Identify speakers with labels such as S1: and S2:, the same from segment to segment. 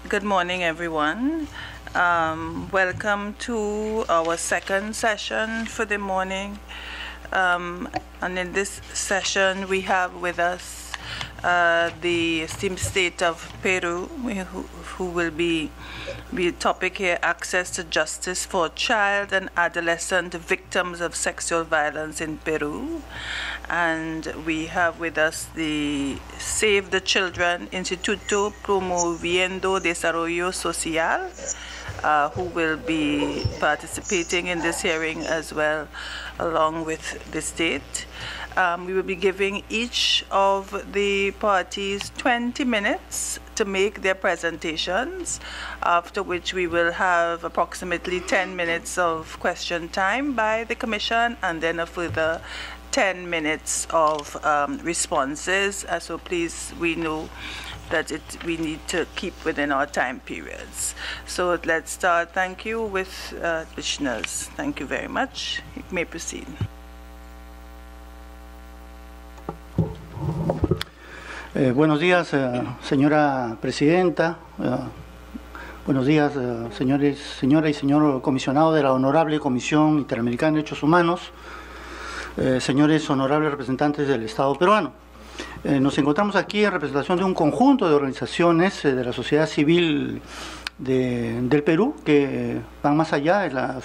S1: Good morning, everyone. Welcome to our second session for the morning. And in this session, we have with us the esteemed state of Peru, who will be the topic here, access to justice for child and adolescent victims of sexual violence in Peru. And we have with us the Save the Children Instituto Promoviendo Desarrollo Social, who will be participating in this hearing as well, along with the state. We will be giving each of the parties 20 minutes to make their presentations, after which we will have approximately 10 minutes of question time by the Commission, and then a further 10 minutes of responses. So please, we know that we need to keep within our time periods. So let's start. Thank you with petitioners. Thank you very much. You may proceed.
S2: Buenos días, señora presidenta. Buenos días, señora y señor comisionado de la Honorable Comisión Interamericana de Derechos Humanos, señores honorables representantes del Estado peruano. Nos encontramos aquí en representación de un conjunto de organizaciones de la sociedad civil del Perú que van más allá de las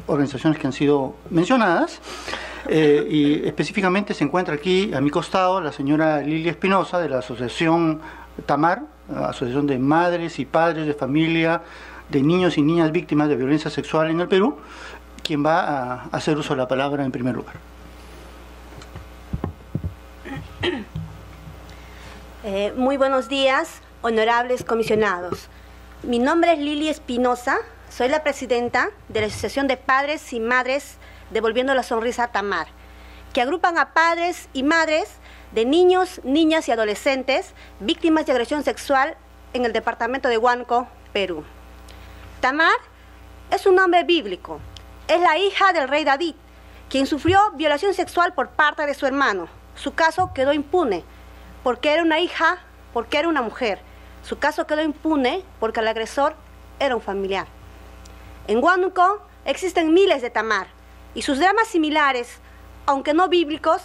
S2: organizaciones que han sido mencionadas. Y específicamente se encuentra aquí a mi costado la señora Lilia Espinosa de la Asociación TAMAR, Asociación de Madres y Padres de Familia de Niños y Niñas Víctimas de Violencia Sexual en el Perú, quien va a hacer uso de la palabra en primer lugar.
S3: Muy buenos días, honorables comisionados. Mi nombre es Lilia Espinosa, soy la presidenta de la Asociación de Padres y Madres Devolviendo la Sonrisa a TAMAR, que agrupan a padres y madres de niños, niñas y adolescentes víctimas de agresión sexual en el departamento de Huánuco, Perú. TAMAR es un nombre bíblico, es la hija del rey David, quien sufrió violación sexual por parte de su hermano. Su caso quedó impune porque era una hija, porque era una mujer. Su caso quedó impune porque el agresor era un familiar. En Huánuco existen miles de TAMAR, y sus dramas similares, aunque no bíblicos,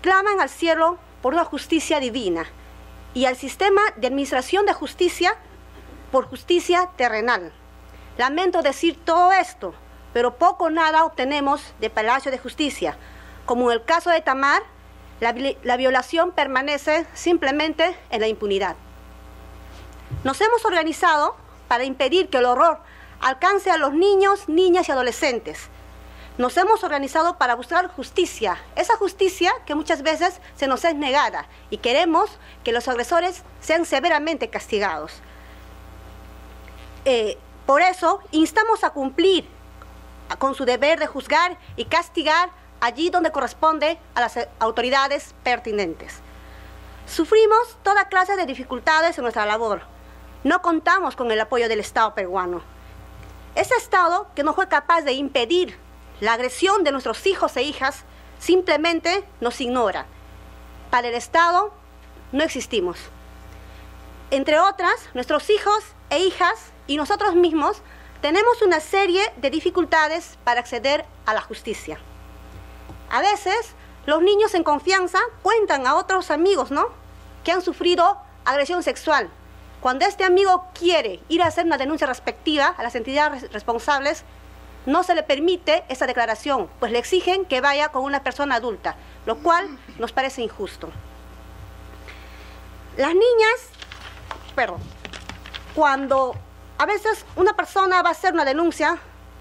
S3: claman al cielo por una justicia divina y al sistema de administración de justicia por justicia terrenal. Lamento decir todo esto, pero poco o nada obtenemos de Palacio de Justicia. Como en el caso de TAMAR, la violación permanece simplemente en la impunidad. Nos hemos organizado para impedir que el horror alcance a los niños, niñas y adolescentes. Nos hemos organizado para buscar justicia, esa justicia que muchas veces se nos es negada, y queremos que los agresores sean severamente castigados. Por eso, instamos a cumplir con su deber de juzgar y castigar allí donde corresponde a las autoridades pertinentes. Sufrimos toda clase de dificultades en nuestra labor. No contamos con el apoyo del Estado peruano. Ese Estado que no fue capaz de impedir la agresión de nuestros hijos e hijas simplemente nos ignora. Para el Estado no existimos. Entre otras, nuestros hijos e hijas y nosotros mismos tenemos una serie de dificultades para acceder a la justicia. A veces, los niños en confianza cuentan a otros amigos, ¿no?, que han sufrido agresión sexual. Cuando este amigo quiere ir a hacer una denuncia respectiva a las entidades responsables, no se le permite esa declaración, pues le exigen que vaya con una persona adulta, lo cual nos parece injusto. Las niñas, cuando a veces una persona va a hacer una denuncia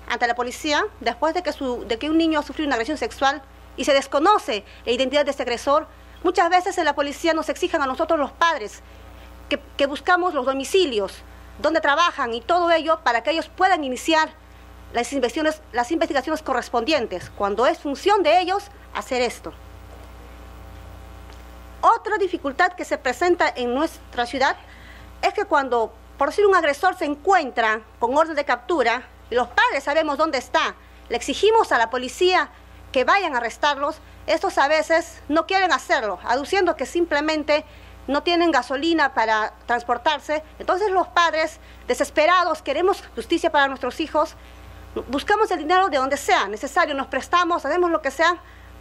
S3: ante la policía, después de que un niño ha sufrido una agresión sexual y se desconoce la identidad de este agresor, muchas veces en la policía nos exigen a nosotros los padres que buscamos los domicilios, donde trabajan y todo ello para que ellos puedan iniciar las investigaciones correspondientes, cuando es función de ellos hacer esto. Otra dificultad que se presenta en nuestra ciudad es que cuando, por decir, un agresor se encuentra con orden de captura, y los padres sabemos dónde está, le exigimos a la policía que vayan a arrestarlos, estos a veces no quieren hacerlo, aduciendo que simplemente no tienen gasolina para transportarse. Entonces los padres, desesperados, queremos justicia para nuestros hijos, buscamos el dinero de donde sea necesario, nos prestamos, hacemos lo que sea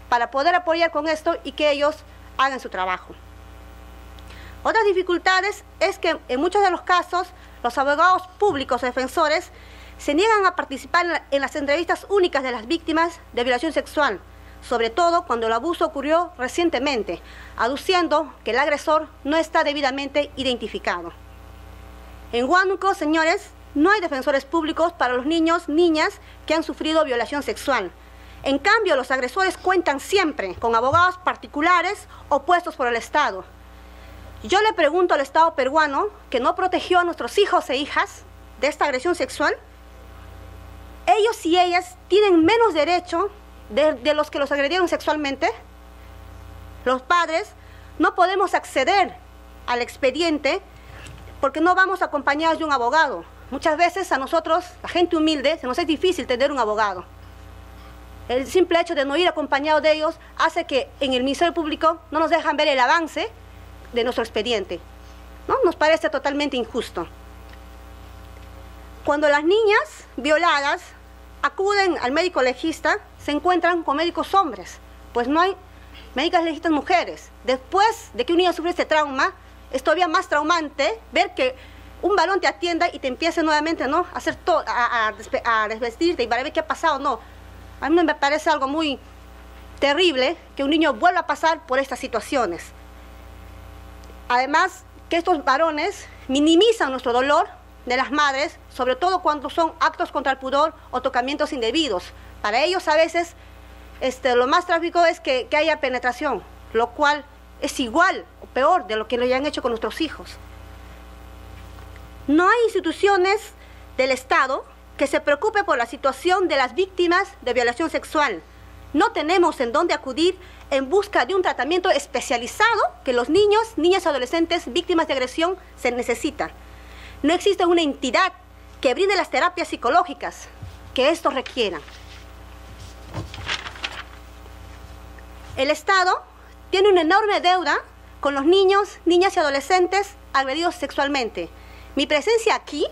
S3: para poder apoyar con esto y que ellos hagan su trabajo. Otras dificultades es que en muchos de los casos los abogados públicos o defensores se niegan a participar en las entrevistas únicas de las víctimas de violación sexual, sobre todo cuando el abuso ocurrió recientemente, aduciendo que el agresor no está debidamente identificado. En Huánuco, señores, no hay defensores públicos para los niños, niñas que han sufrido violación sexual. En cambio, los agresores cuentan siempre con abogados particulares o puestos por el Estado. Yo le pregunto al Estado peruano, que no protegió a nuestros hijos e hijas de esta agresión sexual, ellos y ellas tienen menos derecho de los que los agredieron sexualmente. Los padres no podemos acceder al expediente porque no vamos acompañados de un abogado. Muchas veces a nosotros, la gente humilde, se nos es difícil tener un abogado. El simple hecho de no ir acompañado de ellos hace que en el Ministerio Público no nos dejan ver el avance de nuestro expediente, ¿no? Nos parece totalmente injusto. Cuando las niñas violadas acuden al médico legista, se encuentran con médicos hombres, pues no hay médicas legistas mujeres. Después de que un niño sufre este trauma, es todavía más traumante ver que un varón te atienda y te empiece nuevamente, ¿no?, a hacer todo, a desvestirte y para ver qué ha pasado. No, a mí me parece algo muy terrible que un niño vuelva a pasar por estas situaciones. Además, que estos varones minimizan nuestro dolor de las madres, sobre todo cuando son actos contra el pudor o tocamientos indebidos. Para ellos a veces lo más trágico es que haya penetración, lo cual es igual o peor de lo que le han hecho con nuestros hijos. No hay instituciones del Estado que se preocupe por la situación de las víctimas de violación sexual. No tenemos en dónde acudir en busca de un tratamiento especializado que los niños, niñas y adolescentes víctimas de agresión se necesitan. No existe una entidad que brinde las terapias psicológicas que estos requieran. El Estado tiene una enorme deuda con los niños, niñas y adolescentes agredidos sexualmente. Mi presencia aquí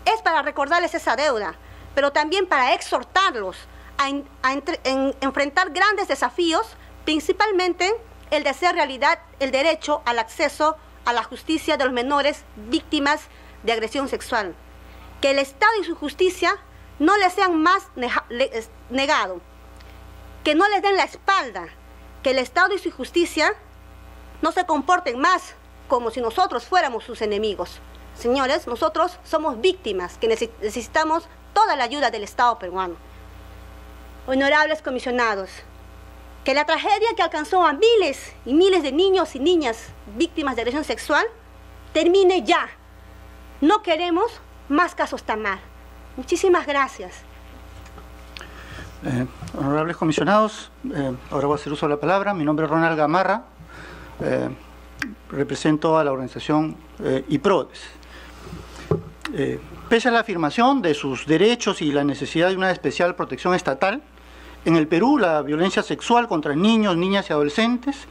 S3: es para recordarles esa deuda, pero también para exhortarlos a enfrentar grandes desafíos, principalmente el de hacer realidad el derecho al acceso a la justicia de los menores víctimas de agresión sexual. Que el Estado y su justicia no les sean más negado, que no les den la espalda, que el Estado y su justicia no se comporten más como si nosotros fuéramos sus enemigos. Señores, nosotros somos víctimas que necesitamos toda la ayuda del Estado peruano. Honorables comisionados, que la tragedia que alcanzó a miles y miles de niños y niñas víctimas de agresión sexual termine ya. No queremos más casos Tamar. Muchísimas gracias.
S2: Honorables comisionados, ahora voy a hacer uso de la palabra. Mi nombre es Ronald Gamarra, represento a la organización IPRODES. Pese a la afirmación de sus derechos y la necesidad de una especial protección estatal, en el Perú la violencia sexual contra niños, niñas y adolescentes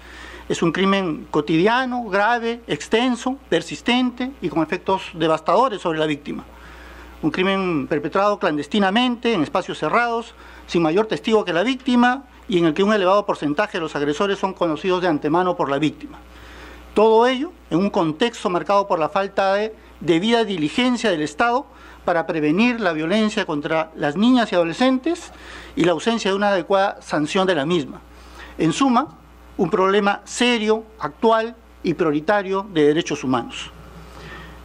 S2: es un crimen cotidiano, grave, extenso, persistente y con efectos devastadores sobre la víctima. Un crimen perpetrado clandestinamente, en espacios cerrados, sin mayor testigo que la víctima y en el que un elevado porcentaje de los agresores son conocidos de antemano por la víctima. Todo ello en un contexto marcado por la falta de debida diligencia del Estado para prevenir la violencia contra las niñas y adolescentes y la ausencia de una adecuada sanción de la misma. En suma, un problema serio, actual y prioritario de derechos humanos.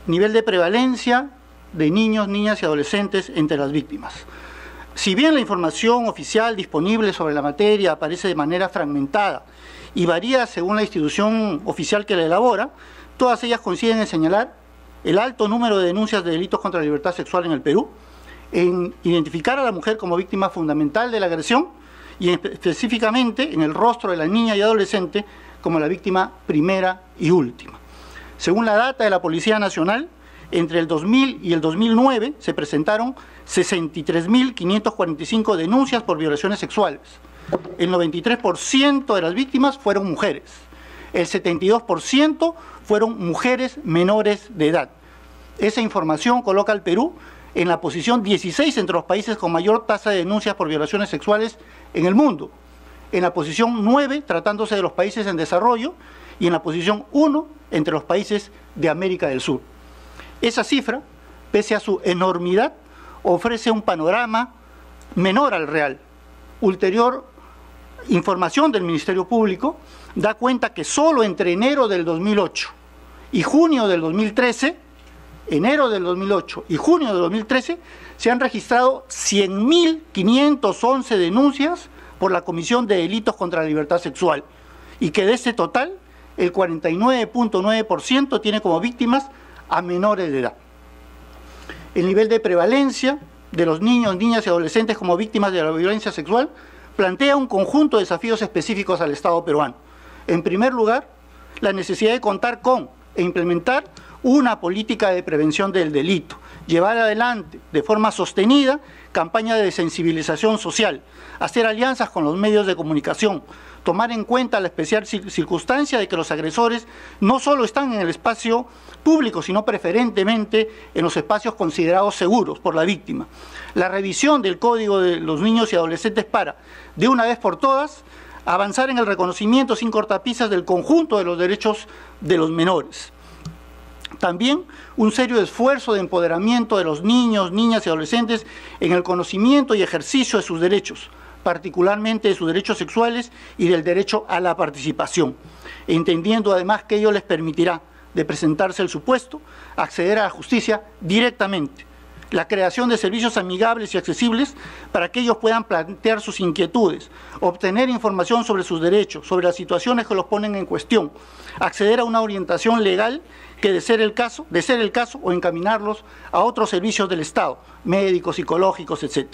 S2: Nivel de prevalencia de niños, niñas y adolescentes entre las víctimas. Si bien la información oficial disponible sobre la materia aparece de manera fragmentada y varía según la institución oficial que la elabora, todas ellas coinciden en señalar el alto número de denuncias de delitos contra la libertad sexual en el Perú, en identificar a la mujer como víctima fundamental de la agresión y específicamente en el rostro de la niña y adolescente como la víctima primera y última. Según la data de la Policía Nacional, entre el 2000 y el 2009 se presentaron 63.545 denuncias por violaciones sexuales. El 93% de las víctimas fueron mujeres. El 72% fueron mujeres menores de edad. Esa información coloca al Perú en la posición 16 entre los países con mayor tasa de denuncias por violaciones sexuales en el mundo, en la posición 9 tratándose de los países en desarrollo y en la posición 1 entre los países de América del Sur. Esa cifra, pese a su enormidad, ofrece un panorama menor al real. Ulterior información del Ministerio Público da cuenta que solo entre enero del 2008 y junio del 2013, enero del 2008 y junio del 2013, se han registrado 100.511 denuncias por la comisión de delitos contra la libertad sexual, y que de ese total, el 49.9% tiene como víctimas a menores de edad. El nivel de prevalencia de los niños, niñas y adolescentes como víctimas de la violencia sexual plantea un conjunto de desafíos específicos al Estado peruano. En primer lugar, la necesidad de contar con e implementar una política de prevención del delito, llevar adelante de forma sostenida campañas de sensibilización social, hacer alianzas con los medios de comunicación, tomar en cuenta la especial circunstancia de que los agresores no solo están en el espacio público, sino preferentemente en los espacios considerados seguros por la víctima. La revisión del Código de los Niños y Adolescentes para, de una vez por todas, avanzar en el reconocimiento sin cortapisas del conjunto de los derechos de los menores. También un serio esfuerzo de empoderamiento de los niños, niñas y adolescentes en el conocimiento y ejercicio de sus derechos, particularmente de sus derechos sexuales y del derecho a la participación, entendiendo además que ello les permitirá, de presentarse el supuesto, acceder a la justicia directamente, la creación de servicios amigables y accesibles para que ellos puedan plantear sus inquietudes, obtener información sobre sus derechos, sobre las situaciones que los ponen en cuestión, acceder a una orientación legal que de ser el caso, o encaminarlos a otros servicios del Estado, médicos, psicológicos, etc.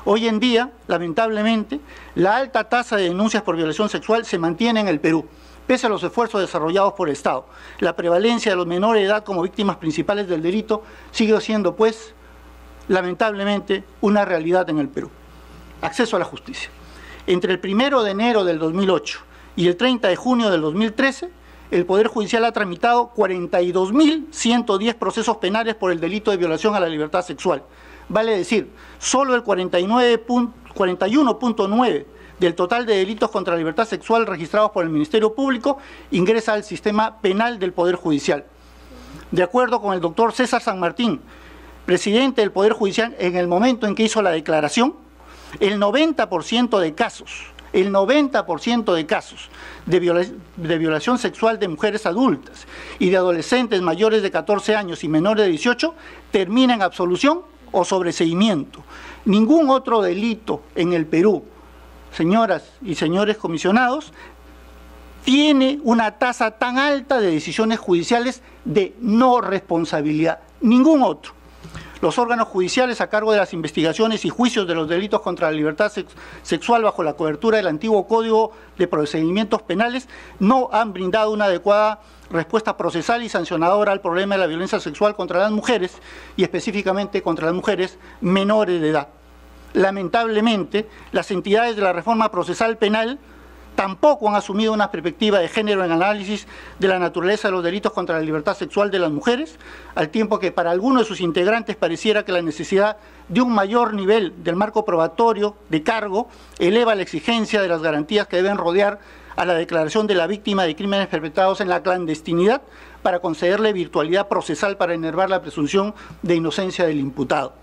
S2: Hoy en día, lamentablemente, la alta tasa de denuncias por violación sexual se mantiene en el Perú, pese a los esfuerzos desarrollados por el Estado. La prevalencia de los menores de edad como víctimas principales del delito sigue siendo, pues, lamentablemente, una realidad en el Perú. Acceso a la justicia. Entre el 1 de enero del 2008 y el 30 de junio del 2013, el Poder Judicial ha tramitado 42.110 procesos penales por el delito de violación a la libertad sexual. Vale decir, solo el 41.9% del total de delitos contra la libertad sexual registrados por el Ministerio Público ingresa al sistema penal del Poder Judicial. De acuerdo con el doctor César San Martín, presidente del Poder Judicial, en el momento en que hizo la declaración, el 90% de casos de violación sexual de mujeres adultas y de adolescentes mayores de 14 años y menores de 18 termina en absolución o sobreseimiento. Ningún otro delito en el Perú, señoras y señores comisionados, tiene una tasa tan alta de decisiones judiciales de no responsabilidad. Ningún otro. Los órganos judiciales a cargo de las investigaciones y juicios de los delitos contra la libertad sexual bajo la cobertura del antiguo Código de Procedimientos Penales no han brindado una adecuada respuesta procesal y sancionadora al problema de la violencia sexual contra las mujeres y específicamente contra las mujeres menores de edad. Lamentablemente, las entidades de la reforma procesal penal tampoco han asumido una perspectiva de género en análisis de la naturaleza de los delitos contra la libertad sexual de las mujeres, al tiempo que para algunos de sus integrantes pareciera que la necesidad de un mayor nivel del marco probatorio de cargo eleva la exigencia de las garantías que deben rodear a la declaración de la víctima de crímenes perpetrados en la clandestinidad para concederle virtualidad procesal para enervar la presunción de inocencia del imputado.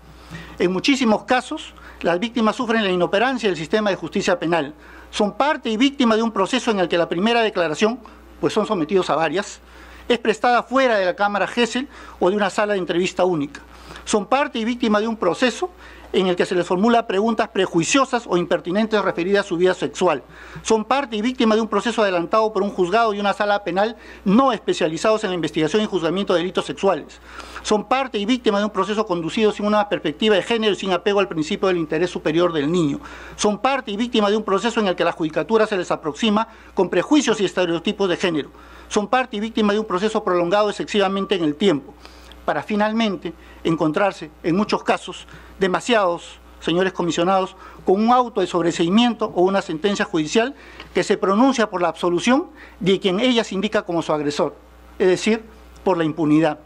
S2: En muchísimos casos, las víctimas sufren la inoperancia del sistema de justicia penal. Son parte y víctima de un proceso en el que la primera declaración, pues son sometidos a varias, es prestada fuera de la Cámara Gesell o de una sala de entrevista única. Son parte y víctima de un proceso en el que se les formula preguntas prejuiciosas o impertinentes referidas a su vida sexual. Son parte y víctima de un proceso adelantado por un juzgado y una sala penal no especializados en la investigación y juzgamiento de delitos sexuales. Son parte y víctima de un proceso conducido sin una perspectiva de género y sin apego al principio del interés superior del niño. Son parte y víctima de un proceso en el que la judicatura se les aproxima con prejuicios y estereotipos de género. Son parte y víctima de un proceso prolongado excesivamente en el tiempo, para finalmente encontrarse, en muchos casos, demasiados señores comisionados, con un auto de sobreseimiento o una sentencia judicial que se pronuncia por la absolución de quien ellas indica como su agresor, es decir, por la impunidad.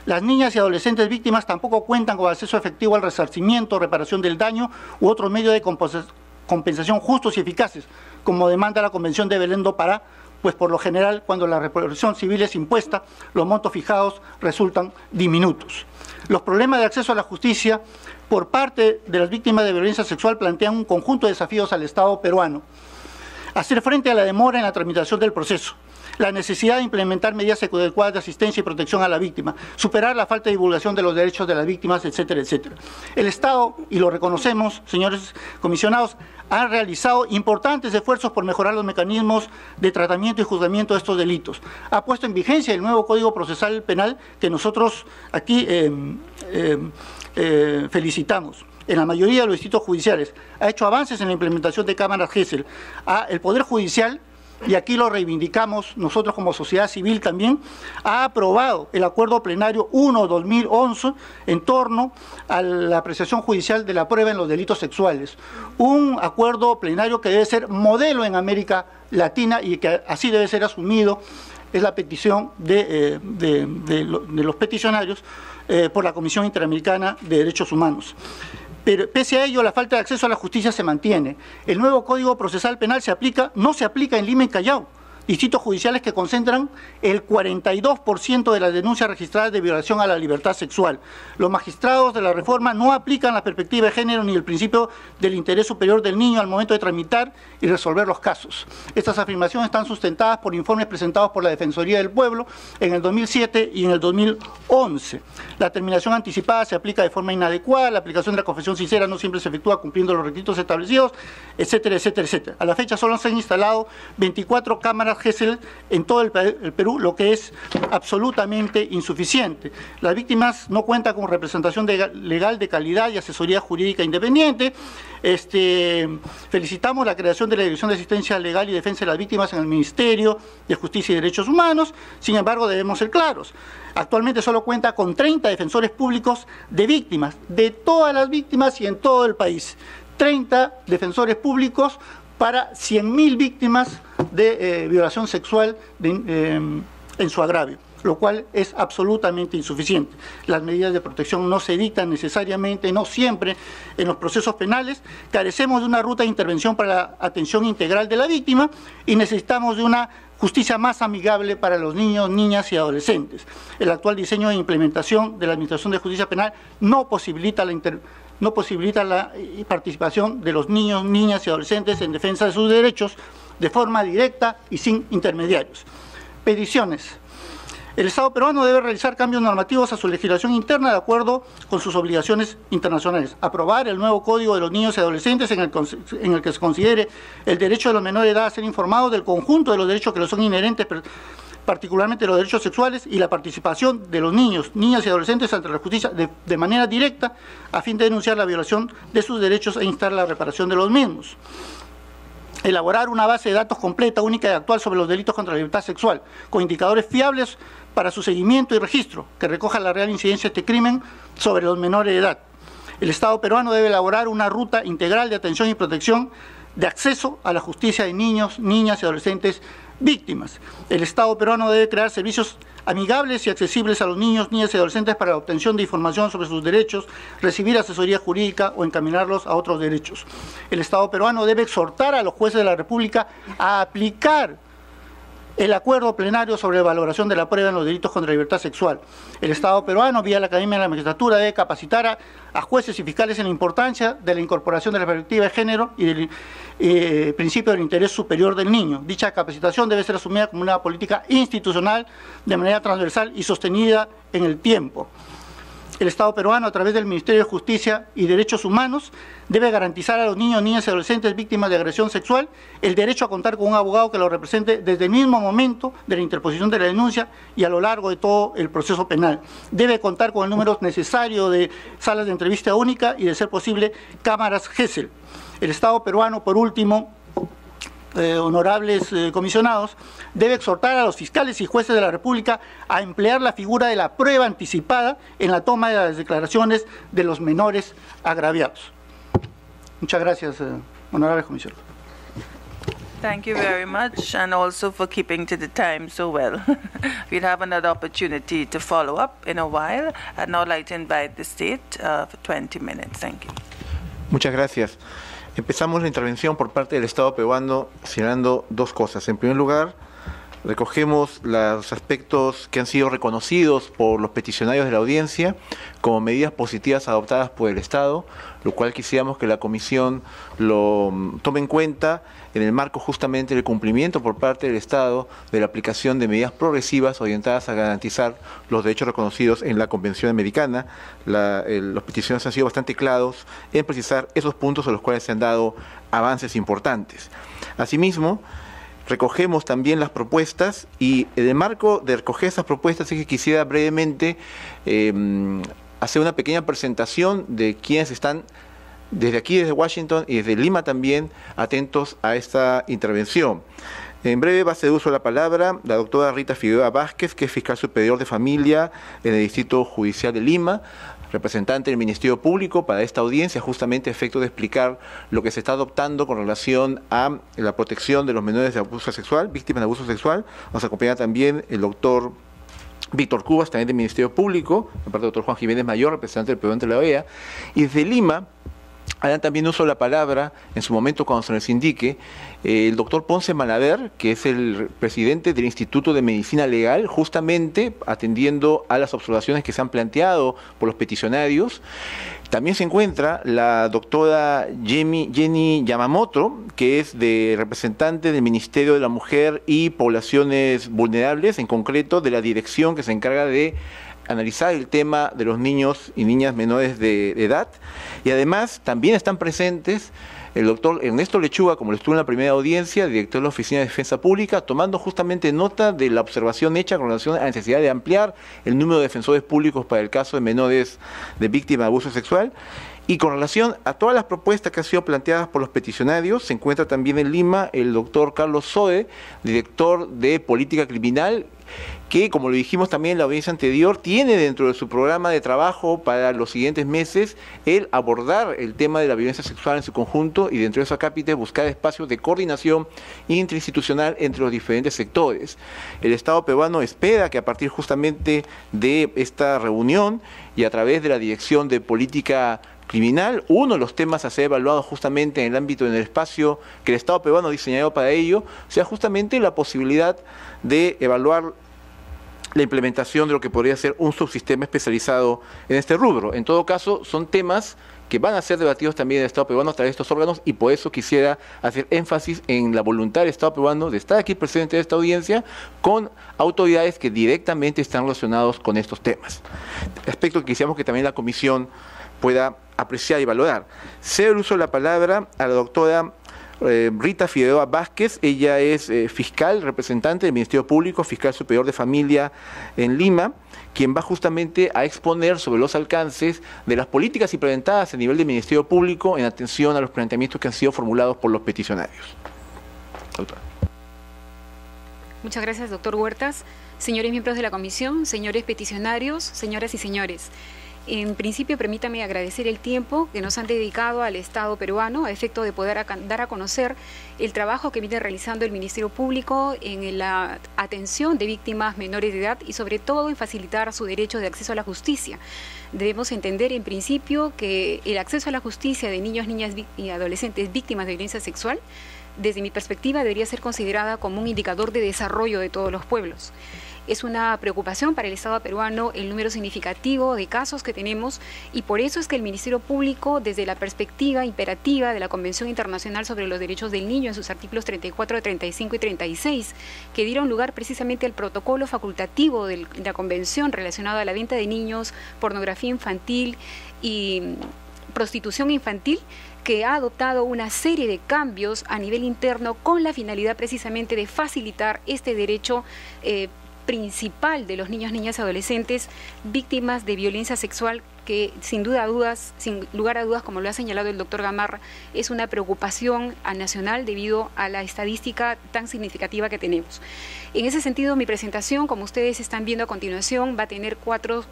S2: Las niñas y adolescentes víctimas tampoco cuentan con acceso efectivo al resarcimiento, reparación del daño u otro medio de compensación justos y eficaces, como demanda la Convención de Belém do Pará, pues por lo general, cuando la reparación civil es impuesta, los montos fijados resultan diminutos. Los problemas de acceso a la justicia por parte de las víctimas de violencia sexual plantean un conjunto de desafíos al Estado peruano. Hacer frente a la demora en la tramitación del proceso, la necesidad de implementar medidas adecuadas de asistencia y protección a la víctima, superar la falta de divulgación de los derechos de las víctimas, etcétera, etcétera. El Estado, y lo reconocemos, señores comisionados, ha realizado importantes esfuerzos por mejorar los mecanismos de tratamiento y juzgamiento de estos delitos. Ha puesto en vigencia el nuevo Código Procesal Penal que nosotros aquí felicitamos. En la mayoría de los distritos judiciales ha hecho avances en la implementación de cámaras GESEL. El Poder Judicial, y aquí lo reivindicamos nosotros como sociedad civil también, ha aprobado el Acuerdo Plenario 1/2011 en torno a la apreciación judicial de la prueba en los delitos sexuales. Un acuerdo plenario que debe ser modelo en América Latina y que así debe ser asumido, es la petición de los peticionarios por la Comisión Interamericana de Derechos Humanos. Pero pese a ello, la falta de acceso a la justicia se mantiene. El nuevo Código Procesal Penal no se aplica en Lima y Callao, distritos judiciales que concentran el 42% de las denuncias registradas de violación a la libertad sexual. Los magistrados de la reforma no aplican la perspectiva de género ni el principio del interés superior del niño al momento de tramitar y resolver los casos. Estas afirmaciones están sustentadas por informes presentados por la Defensoría del Pueblo en el 2007 y en el 2011. La terminación anticipada se aplica de forma inadecuada, la aplicación de la confesión sincera no siempre se efectúa cumpliendo los requisitos establecidos, etcétera, etcétera, etcétera. A la fecha solo se han instalado 24 cámaras GESEL en todo el Perú, lo que es absolutamente insuficiente. Las víctimas no cuentan con representación legal de calidad y asesoría jurídica independiente. Felicitamos la creación de la Dirección de Asistencia Legal y Defensa de las Víctimas en el Ministerio de Justicia y Derechos Humanos. Sin embargo, debemos ser claros. Actualmente solo cuenta con 30 defensores públicos de víctimas, de todas las víctimas y en todo el país. 30 defensores públicos para 100.000 víctimas de violación sexual en su agravio, lo cual es absolutamente insuficiente. Las medidas de protección no se dictan necesariamente, no siempre en los procesos penales. Carecemos de una ruta de intervención para la atención integral de la víctima y necesitamos de una justicia más amigable para los niños, niñas y adolescentes. El actual diseño de implementación de la Administración de Justicia Penal no posibilita la participación de los niños, niñas y adolescentes en defensa de sus derechos de forma directa y sin intermediarios. Peticiones. El Estado peruano debe realizar cambios normativos a su legislación interna de acuerdo con sus obligaciones internacionales. Aprobar el nuevo Código de los Niños y Adolescentes en el que se considere el derecho de los menores de edad a ser informados del conjunto de los derechos que les son inherentes, particularmente los derechos sexuales, y la participación de los niños, niñas y adolescentes ante la justicia de manera directa a fin de denunciar la violación de sus derechos e instar la reparación de los mismos. Elaborar una base de datos completa, única y actual sobre los delitos contra la libertad sexual, con indicadores fiables para su seguimiento y registro, que recoja la real incidencia de este crimen sobre los menores de edad. El Estado peruano debe elaborar una ruta integral de atención y protección de acceso a la justicia de niños, niñas y adolescentes víctimas. El Estado peruano debe crear servicios amigables y accesibles a los niños, niñas y adolescentes para la obtención de información sobre sus derechos, recibir asesoría jurídica o encaminarlos a otros derechos. El Estado peruano debe exhortar a los jueces de la República a aplicar el acuerdo plenario sobre valoración de la prueba en los delitos contra la libertad sexual. El Estado peruano, vía la Academia de la Magistratura, debe capacitar a jueces y fiscales en la importancia de la incorporación de la perspectiva de género y del principio del interés superior del niño. Dicha capacitación debe ser asumida como una política institucional de manera transversal y sostenida en el tiempo. El Estado peruano, a través del Ministerio de Justicia y Derechos Humanos, debe garantizar a los niños, niñas y adolescentes víctimas de agresión sexual el derecho a contar con un abogado que los represente desde el mismo momento de la interposición de la denuncia y a lo largo de todo el proceso penal. Debe contar con el número necesario de salas de entrevista única y, de ser posible, cámaras GESEL. El Estado peruano, por último, honorables comisionados, debe exhortar a los fiscales y jueces de la República a emplear la figura de la prueba anticipada en la toma de las declaraciones de los menores agraviados. Muchas gracias, honorables comisionados.
S1: Thank you very much, and also for keeping to the time so well. We'll have another opportunity to follow up in a while. I'd now like to invite the state for 20 minutes. Thank you.
S4: Muchas gracias. Empezamos la intervención por parte del Estado peruano señalando dos cosas. En primer lugar, recogemos los aspectos que han sido reconocidos por los peticionarios de la audiencia como medidas positivas adoptadas por el Estado, lo cual quisiéramos que la Comisión lo tome en cuenta en el marco justamente del cumplimiento por parte del Estado de la aplicación de medidas progresivas orientadas a garantizar los derechos reconocidos en la Convención Americana. Los peticionarios han sido bastante claros en precisar esos puntos a los cuales se han dado avances importantes. Asimismo, recogemos también las propuestas y en el marco de recoger esas propuestas es que quisiera brevemente hacer una pequeña presentación de quienes están desde aquí, desde Washington y desde Lima también, atentos a esta intervención. En breve va a hacer uso de la palabra la doctora Rita Figueroa Vázquez, que es fiscal superior de familia en el Distrito Judicial de Lima, representante del Ministerio Público para esta audiencia, justamente a efecto de explicar lo que se está adoptando con relación a la protección de los menores de abuso sexual, víctimas de abuso sexual. Nos acompaña también el doctor Víctor Cubas, también del Ministerio Público, aparte del doctor Juan Jiménez Mayor, representante del Perú ante la OEA, y desde Lima harán también uso de la palabra, en su momento cuando se les indique, el doctor Ponce Malaver, que es el presidente del Instituto de Medicina Legal, justamente atendiendo a las observaciones que se han planteado por los peticionarios. También se encuentra la doctora Jenny Yamamoto, que es representante del Ministerio de la Mujer y Poblaciones Vulnerables, en concreto de la dirección que se encarga de analizar el tema de los niños y niñas menores de edad. Y además también están presentes el doctor Ernesto Lechuga, como lo estuvo en la primera audiencia, director de la Oficina de Defensa Pública, tomando justamente nota de la observación hecha con relación a la necesidad de ampliar el número de defensores públicos para el caso de menores de víctimas de abuso sexual. Y con relación a todas las propuestas que han sido planteadas por los peticionarios, se encuentra también en Lima el doctor Carlos Soe, director de Política Criminal, que, como lo dijimos también en la audiencia anterior, tiene dentro de su programa de trabajo para los siguientes meses el abordar el tema de la violencia sexual en su conjunto y dentro de esos capítulos buscar espacios de coordinación interinstitucional entre los diferentes sectores. El Estado peruano espera que a partir justamente de esta reunión y a través de la Dirección de Política Criminal, uno de los temas a ser evaluado justamente en el ámbito, en el espacio que el Estado peruano ha diseñado para ello, sea justamente la posibilidad de evaluar la implementación de lo que podría ser un subsistema especializado en este rubro. En todo caso, son temas que van a ser debatidos también en el Estado peruano a través de estos órganos y por eso quisiera hacer énfasis en la voluntad del Estado peruano de estar aquí presente en esta audiencia con autoridades que directamente están relacionados con estos temas. Aspecto que quisiéramos que también la Comisión pueda apreciar y valorar. Cedo el uso de la palabra a la doctora Rita Figueroa Vázquez. Ella es fiscal, representante del Ministerio Público, fiscal superior de familia en Lima, quien va justamente a exponer sobre los alcances de las políticas implementadas a nivel del Ministerio Público en atención a los planteamientos que han sido formulados por los peticionarios. Doctora.
S5: Muchas gracias, doctor Huertas. Señores miembros de la comisión, señores peticionarios, señoras y señores. En principio, permítame agradecer el tiempo que nos han dedicado al Estado peruano a efecto de poder dar a conocer el trabajo que viene realizando el Ministerio Público en la atención de víctimas menores de edad y sobre todo en facilitar su derecho de acceso a la justicia. Debemos entender en principio que el acceso a la justicia de niños, niñas y adolescentes víctimas de violencia sexual, desde mi perspectiva, debería ser considerada como un indicador de desarrollo de todos los pueblos. Es una preocupación para el Estado peruano el número significativo de casos que tenemos y por eso es que el Ministerio Público, desde la perspectiva imperativa de la Convención Internacional sobre los Derechos del Niño en sus artículos 34, 35 y 36, que dieron lugar precisamente al protocolo facultativo de la Convención relacionado a la venta de niños, pornografía infantil y prostitución infantil, que ha adoptado una serie de cambios a nivel interno con la finalidad precisamente de facilitar este derecho principal de los niños, niñas y adolescentes víctimas de violencia sexual que sin lugar a dudas, como lo ha señalado el doctor Gamarra, es una preocupación nacional debido a la estadística tan significativa que tenemos. En ese sentido, mi presentación, como ustedes están viendo a continuación, va a tener 4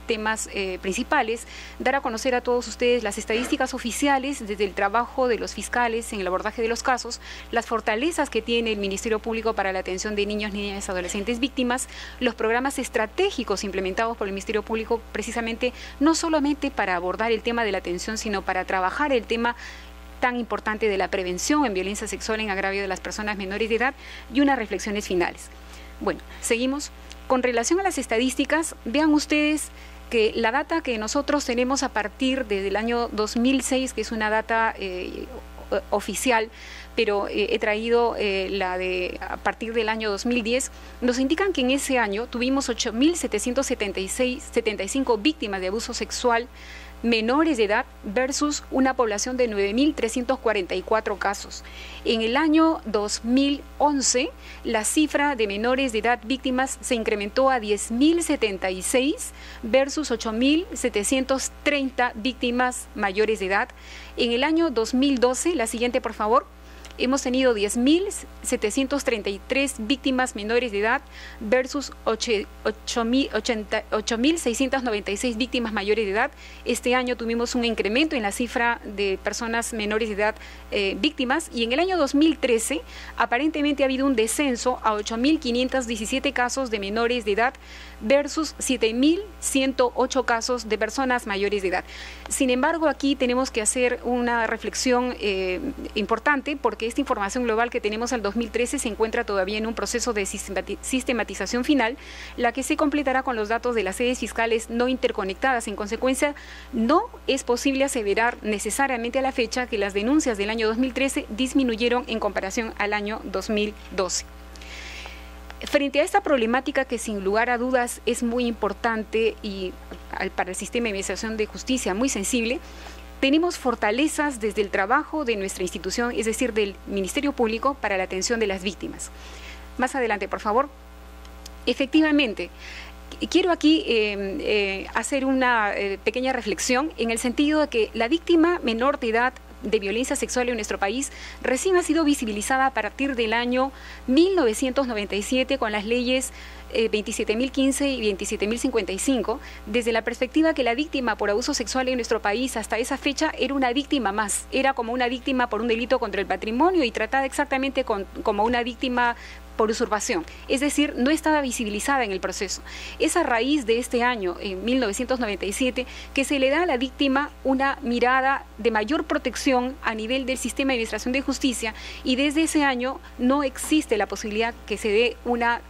S5: temas principales: dar a conocer a todos ustedes las estadísticas oficiales desde el trabajo de los fiscales en el abordaje de los casos, las fortalezas que tiene el Ministerio Público para la atención de niños, niñas y adolescentes víctimas, los programas estratégicos implementados por el Ministerio Público precisamente no solamente para abordar el tema de la atención, sino para trabajar el tema tan importante de la prevención en violencia sexual en agravio de las personas menores de edad, y unas reflexiones finales. Bueno, seguimos. Con relación a las estadísticas, vean ustedes que la data que nosotros tenemos a partir del año 2006, que es una data oficial, pero he traído la de a partir del año 2010, nos indican que en ese año tuvimos 8.775 víctimas de abuso sexual menores de edad versus una población de 9.344 casos. En el año 2011, la cifra de menores de edad víctimas se incrementó a 10.076 versus 8.730 víctimas mayores de edad. En el año 2012, la siguiente por favor, hemos tenido 10.733 víctimas menores de edad versus 8.696 víctimas mayores de edad. Este año tuvimos un incremento en la cifra de personas menores de edad víctimas, y en el año 2013 aparentemente ha habido un descenso a 8.517 casos de menores de edad versus 7.108 casos de personas mayores de edad. Sin embargo, aquí tenemos que hacer una reflexión importante, porque esta información global que tenemos al 2013 se encuentra todavía en un proceso de sistematización final, la que se completará con los datos de las sedes fiscales no interconectadas. En consecuencia, no es posible aseverar necesariamente a la fecha que las denuncias del año 2013 disminuyeron en comparación al año 2012. Frente a esta problemática, que sin lugar a dudas es muy importante y para el sistema de administración de justicia muy sensible, tenemos fortalezas desde el trabajo de nuestra institución, es decir, del Ministerio Público para la atención de las víctimas. Más adelante, por favor. Efectivamente, quiero aquí hacer una pequeña reflexión en el sentido de que la víctima menor de edad de violencia sexual en nuestro país recién ha sido visibilizada a partir del año 1997 con las leyes 27.015 y 27.055, desde la perspectiva que la víctima por abuso sexual en nuestro país hasta esa fecha era una víctima más, era como una víctima por un delito contra el patrimonio y tratada exactamente como una víctima por usurpación, es decir, no estaba visibilizada en el proceso. Es a raíz de este año, en 1997, que se le da a la víctima una mirada de mayor protección a nivel del sistema de administración de justicia, y desde ese año no existe la posibilidad que se dé una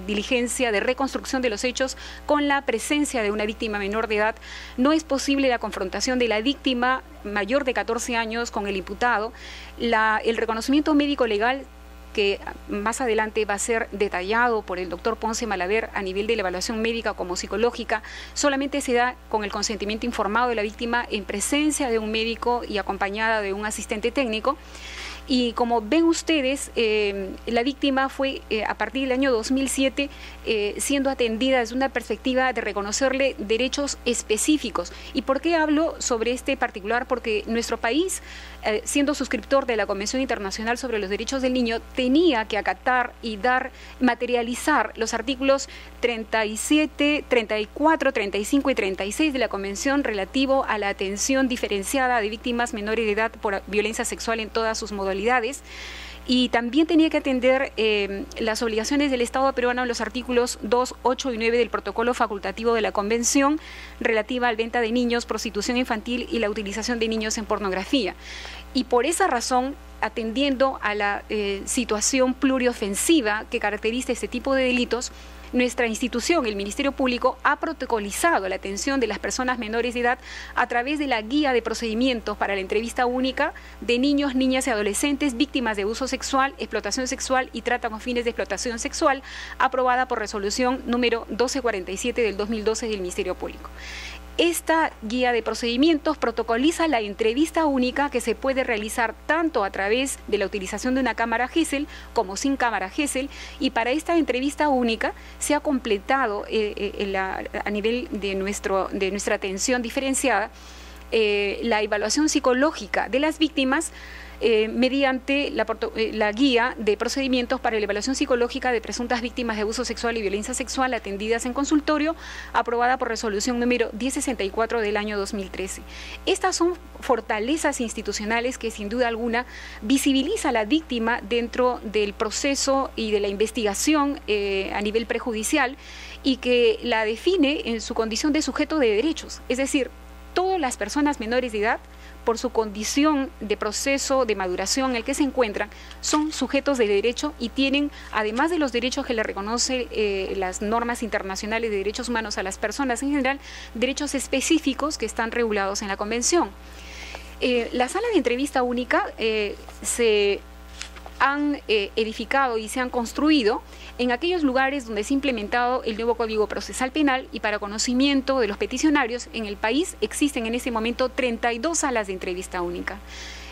S5: diligencia de reconstrucción de los hechos con la presencia de una víctima menor de edad. No es posible la confrontación de la víctima mayor de 14 años con el imputado. El reconocimiento médico legal, que más adelante va a ser detallado por el doctor Ponce Malaver a nivel de la evaluación médica como psicológica, solamente se da con el consentimiento informado de la víctima en presencia de un médico y acompañada de un asistente técnico. Y como ven ustedes, la víctima fue a partir del año 2007 siendo atendida desde una perspectiva de reconocerle derechos específicos. ¿Y por qué hablo sobre este particular? Porque nuestro país, siendo suscriptor de la Convención Internacional sobre los Derechos del Niño, tenía que acatar y materializar los artículos 37, 34, 35 y 36 de la Convención relativo a la atención diferenciada de víctimas menores de edad por violencia sexual en todas sus modalidades. Y también tenía que atender las obligaciones del Estado peruano en los artículos 2, 8 y 9 del protocolo facultativo de la Convención relativa a la venta de niños, prostitución infantil y la utilización de niños en pornografía. Y por esa razón, atendiendo a la situación pluriofensiva que caracteriza este tipo de delitos, nuestra institución, el Ministerio Público, ha protocolizado la atención de las personas menores de edad a través de la guía de procedimientos para la entrevista única de niños, niñas y adolescentes víctimas de abuso sexual, explotación sexual y trata con fines de explotación sexual, aprobada por resolución número 1247 del 2012 del Ministerio Público. Esta guía de procedimientos protocoliza la entrevista única que se puede realizar tanto a través de la utilización de una cámara Gesell como sin cámara Gesell, y para esta entrevista única se ha completado a nivel de nuestra atención diferenciada la evaluación psicológica de las víctimas mediante la guía de procedimientos para la evaluación psicológica de presuntas víctimas de abuso sexual y violencia sexual atendidas en consultorio, aprobada por resolución número 1064 del año 2013. Estas son fortalezas institucionales que sin duda alguna visibiliza a la víctima dentro del proceso y de la investigación a nivel prejudicial, y que la define en su condición de sujeto de derechos, es decir, todas las personas menores de edad, por su condición de proceso de maduración en el que se encuentran, son sujetos de derecho y tienen, además de los derechos que le reconoce las normas internacionales de derechos humanos a las personas en general, derechos específicos que están regulados en la Convención. Las salas de entrevista única se han edificado y se han construido en aquellos lugares donde se ha implementado el nuevo Código Procesal Penal, y para conocimiento de los peticionarios, en el país existen en este momento 32 salas de entrevista única.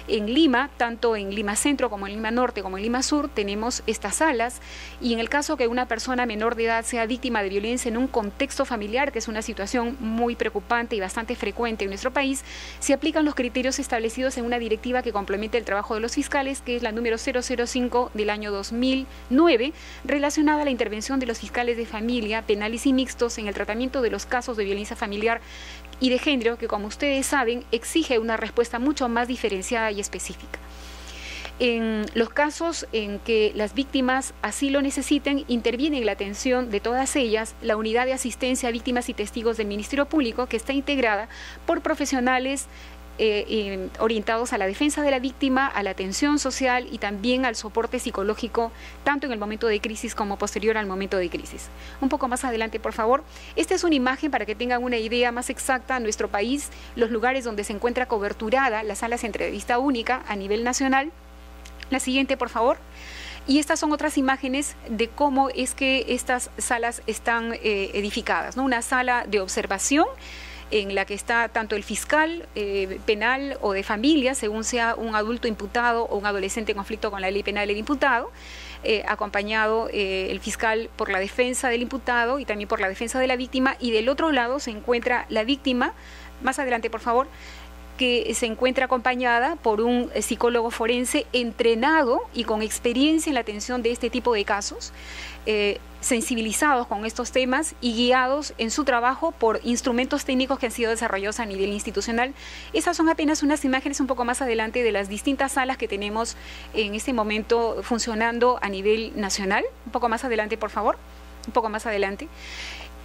S5: En Lima, tanto en Lima Centro como en Lima Norte como en Lima Sur, tenemos estas salas, y en el caso que una persona menor de edad sea víctima de violencia en un contexto familiar, que es una situación muy preocupante y bastante frecuente en nuestro país, se aplican los criterios establecidos en una directiva que complementa el trabajo de los fiscales, que es la número 005 del año 2009, relacionada a la intervención de los fiscales de familia, penales y mixtos en el tratamiento de los casos de violencia familiar y de género, que como ustedes saben exige una respuesta mucho más diferenciada y específica. En los casos en que las víctimas así lo necesiten, interviene en la atención de todas ellas la unidad de asistencia a víctimas y testigos del Ministerio Público, que está integrada por profesionales orientados a la defensa de la víctima, a la atención social y también al soporte psicológico, tanto en el momento de crisis como posterior al momento de crisis. Un poco más adelante, por favor. Esta es una imagen para que tengan una idea más exacta en nuestro país, los lugares donde se encuentra coberturada las salas de entrevista única a nivel nacional. La siguiente, por favor. Y estas son otras imágenes de cómo es que estas salas están edificadas, ¿no? Una sala de observación en la que está tanto el fiscal penal o de familia, según sea un adulto imputado o un adolescente en conflicto con la ley penal del imputado, acompañado el fiscal por la defensa del imputado y también por la defensa de la víctima, y del otro lado se encuentra la víctima, más adelante por favor, que se encuentra acompañada por un psicólogo forense entrenado y con experiencia en la atención de este tipo de casos, sensibilizados con estos temas y guiados en su trabajo por instrumentos técnicos que han sido desarrollados a nivel institucional. Esas son apenas unas imágenes un poco más adelante de las distintas salas que tenemos en este momento funcionando a nivel nacional. Un poco más adelante, por favor. Un poco más adelante.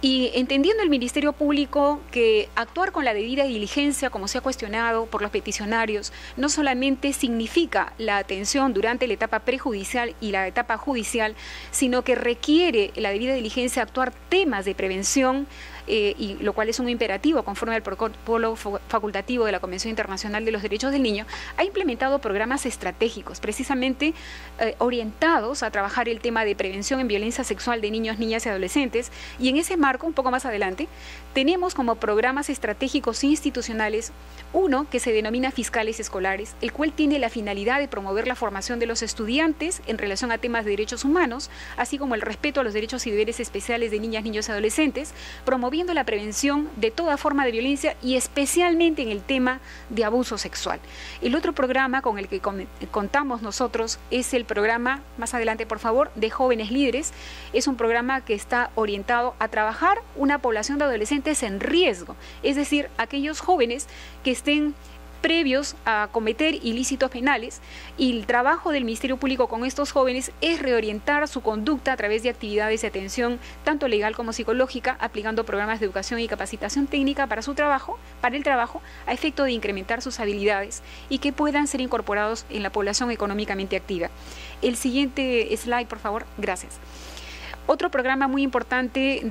S5: Y entendiendo el Ministerio Público que actuar con la debida diligencia, como se ha cuestionado por los peticionarios, no solamente significa la atención durante la etapa prejudicial y la etapa judicial, sino que requiere la debida diligencia actuar temas de prevención, y lo cual es un imperativo conforme al protocolo facultativo de la Convención Internacional de los Derechos del Niño, ha implementado programas estratégicos precisamente orientados a trabajar el tema de prevención en violencia sexual de niños, niñas y adolescentes, y en ese marco, un poco más adelante, tenemos como programas estratégicos institucionales uno que se denomina Fiscales Escolares, el cual tiene la finalidad de promover la formación de los estudiantes en relación a temas de derechos humanos, así como el respeto a los derechos y deberes especiales de niñas, niños y adolescentes, promoviendo la prevención de toda forma de violencia y especialmente en el tema de abuso sexual. El otro programa con el que contamos nosotros es el programa, más adelante por favor, de Jóvenes Líderes. Es un programa que está orientado a trabajar una población de adolescentes en riesgo, es decir, aquellos jóvenes que estén previos a cometer ilícitos penales, y el trabajo del Ministerio Público con estos jóvenes es reorientar su conducta a través de actividades de atención tanto legal como psicológica, aplicando programas de educación y capacitación técnica para el trabajo, a efecto de incrementar sus habilidades y que puedan ser incorporados en la población económicamente activa. El siguiente slide, por favor. Gracias. Otro programa muy importante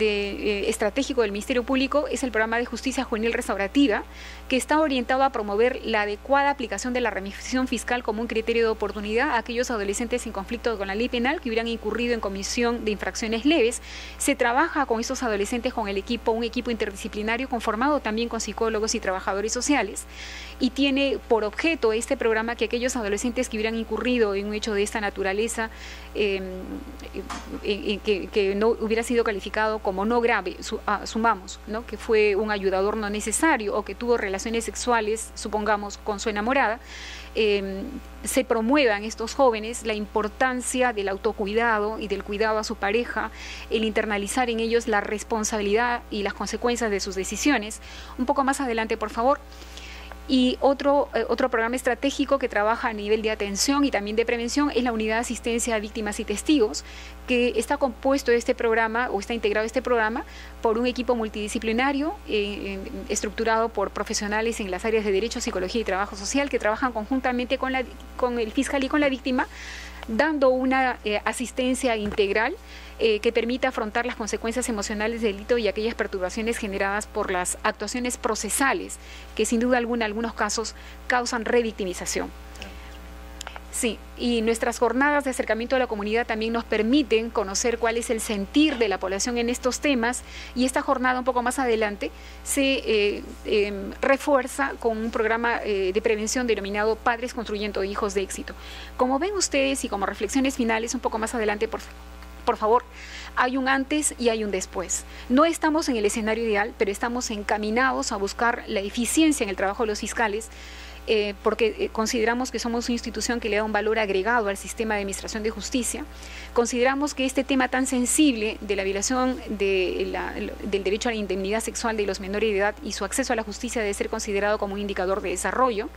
S5: estratégico del Ministerio Público es el programa de Justicia Juvenil Restaurativa, que está orientado a promover la adecuada aplicación de la remisión fiscal como un criterio de oportunidad a aquellos adolescentes en conflicto con la ley penal que hubieran incurrido en comisión de infracciones leves. Se trabaja con estos adolescentes con un equipo interdisciplinario conformado también con psicólogos y trabajadores sociales, y tiene por objeto este programa que aquellos adolescentes que hubieran incurrido en un hecho de esta naturaleza, que no hubiera sido calificado como no grave, asumamos, ¿no?, que fue un ayudador no necesario o que tuvo relaciones sexuales, supongamos, con su enamorada, se promuevan estos jóvenes la importancia del autocuidado y del cuidado a su pareja, el internalizar en ellos la responsabilidad y las consecuencias de sus decisiones. Un poco más adelante, por favor. Y otro programa estratégico que trabaja a nivel de atención y también de prevención es la Unidad de Asistencia a Víctimas y Testigos, que está compuesto este programa, o está integrado este programa, por un equipo multidisciplinario estructurado por profesionales en las áreas de Derecho, Psicología y Trabajo Social, que trabajan conjuntamente con el fiscal y con la víctima, dando una asistencia integral que permita afrontar las consecuencias emocionales del delito y aquellas perturbaciones generadas por las actuaciones procesales, que sin duda alguna en algunos casos causan revictimización. Sí, y nuestras jornadas de acercamiento a la comunidad también nos permiten conocer cuál es el sentir de la población en estos temas, y esta jornada un poco más adelante se refuerza con un programa de prevención denominado Padres Construyendo Hijos de Éxito. Como ven ustedes, y como reflexiones finales un poco más adelante, por favor, hay un antes y hay un después. No estamos en el escenario ideal, pero estamos encaminados a buscar la eficiencia en el trabajo de los fiscales, porque consideramos que somos una institución que le da un valor agregado al sistema de administración de justicia. Consideramos que este tema tan sensible de la violación del derecho a la indemnidad sexual de los menores de edad y su acceso a la justicia debe ser considerado como un indicador de desarrollo,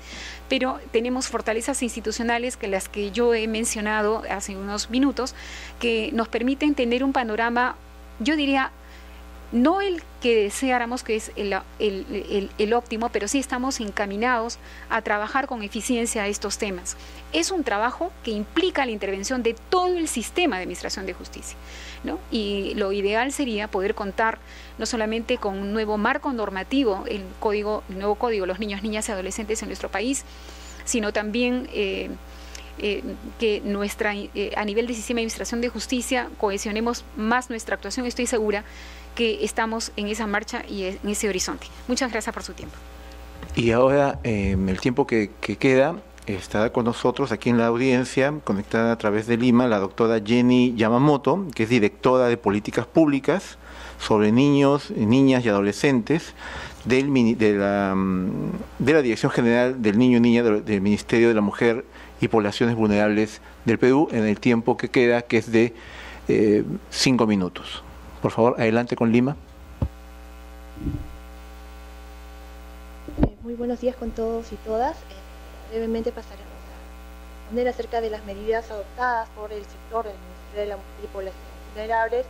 S5: pero tenemos fortalezas institucionales, que las que yo he mencionado hace unos minutos, que nos permiten tener un panorama, yo diría, no el que deseáramos, que es el óptimo, pero sí estamos encaminados a trabajar con eficiencia estos temas. Es un trabajo que implica la intervención de todo el sistema de administración de justicia, ¿no? Y lo ideal sería poder contar no solamente con un nuevo marco normativo, el nuevo código de los niños, niñas y adolescentes en nuestro país, sino también que a nivel del sistema de administración de justicia cohesionemos más nuestra actuación. Estoy segura que estamos en esa marcha y en ese horizonte. Muchas gracias por su tiempo.
S4: Y ahora, el tiempo que queda, está con nosotros aquí en la audiencia, conectada a través de Lima, la doctora Jenny Yamamoto, que es directora de Políticas Públicas sobre Niños, Niñas y Adolescentes de la Dirección General del Niño y Niña del Ministerio de la Mujer y Poblaciones Vulnerables del Perú, en el tiempo que queda, que es de 5 minutos. Por favor, adelante con Lima.
S6: Muy buenos días con todos y todas. Brevemente pasaremos a responder acerca de las medidas adoptadas por el sector del Ministerio de la Mujer y Poblaciones Vulnerables.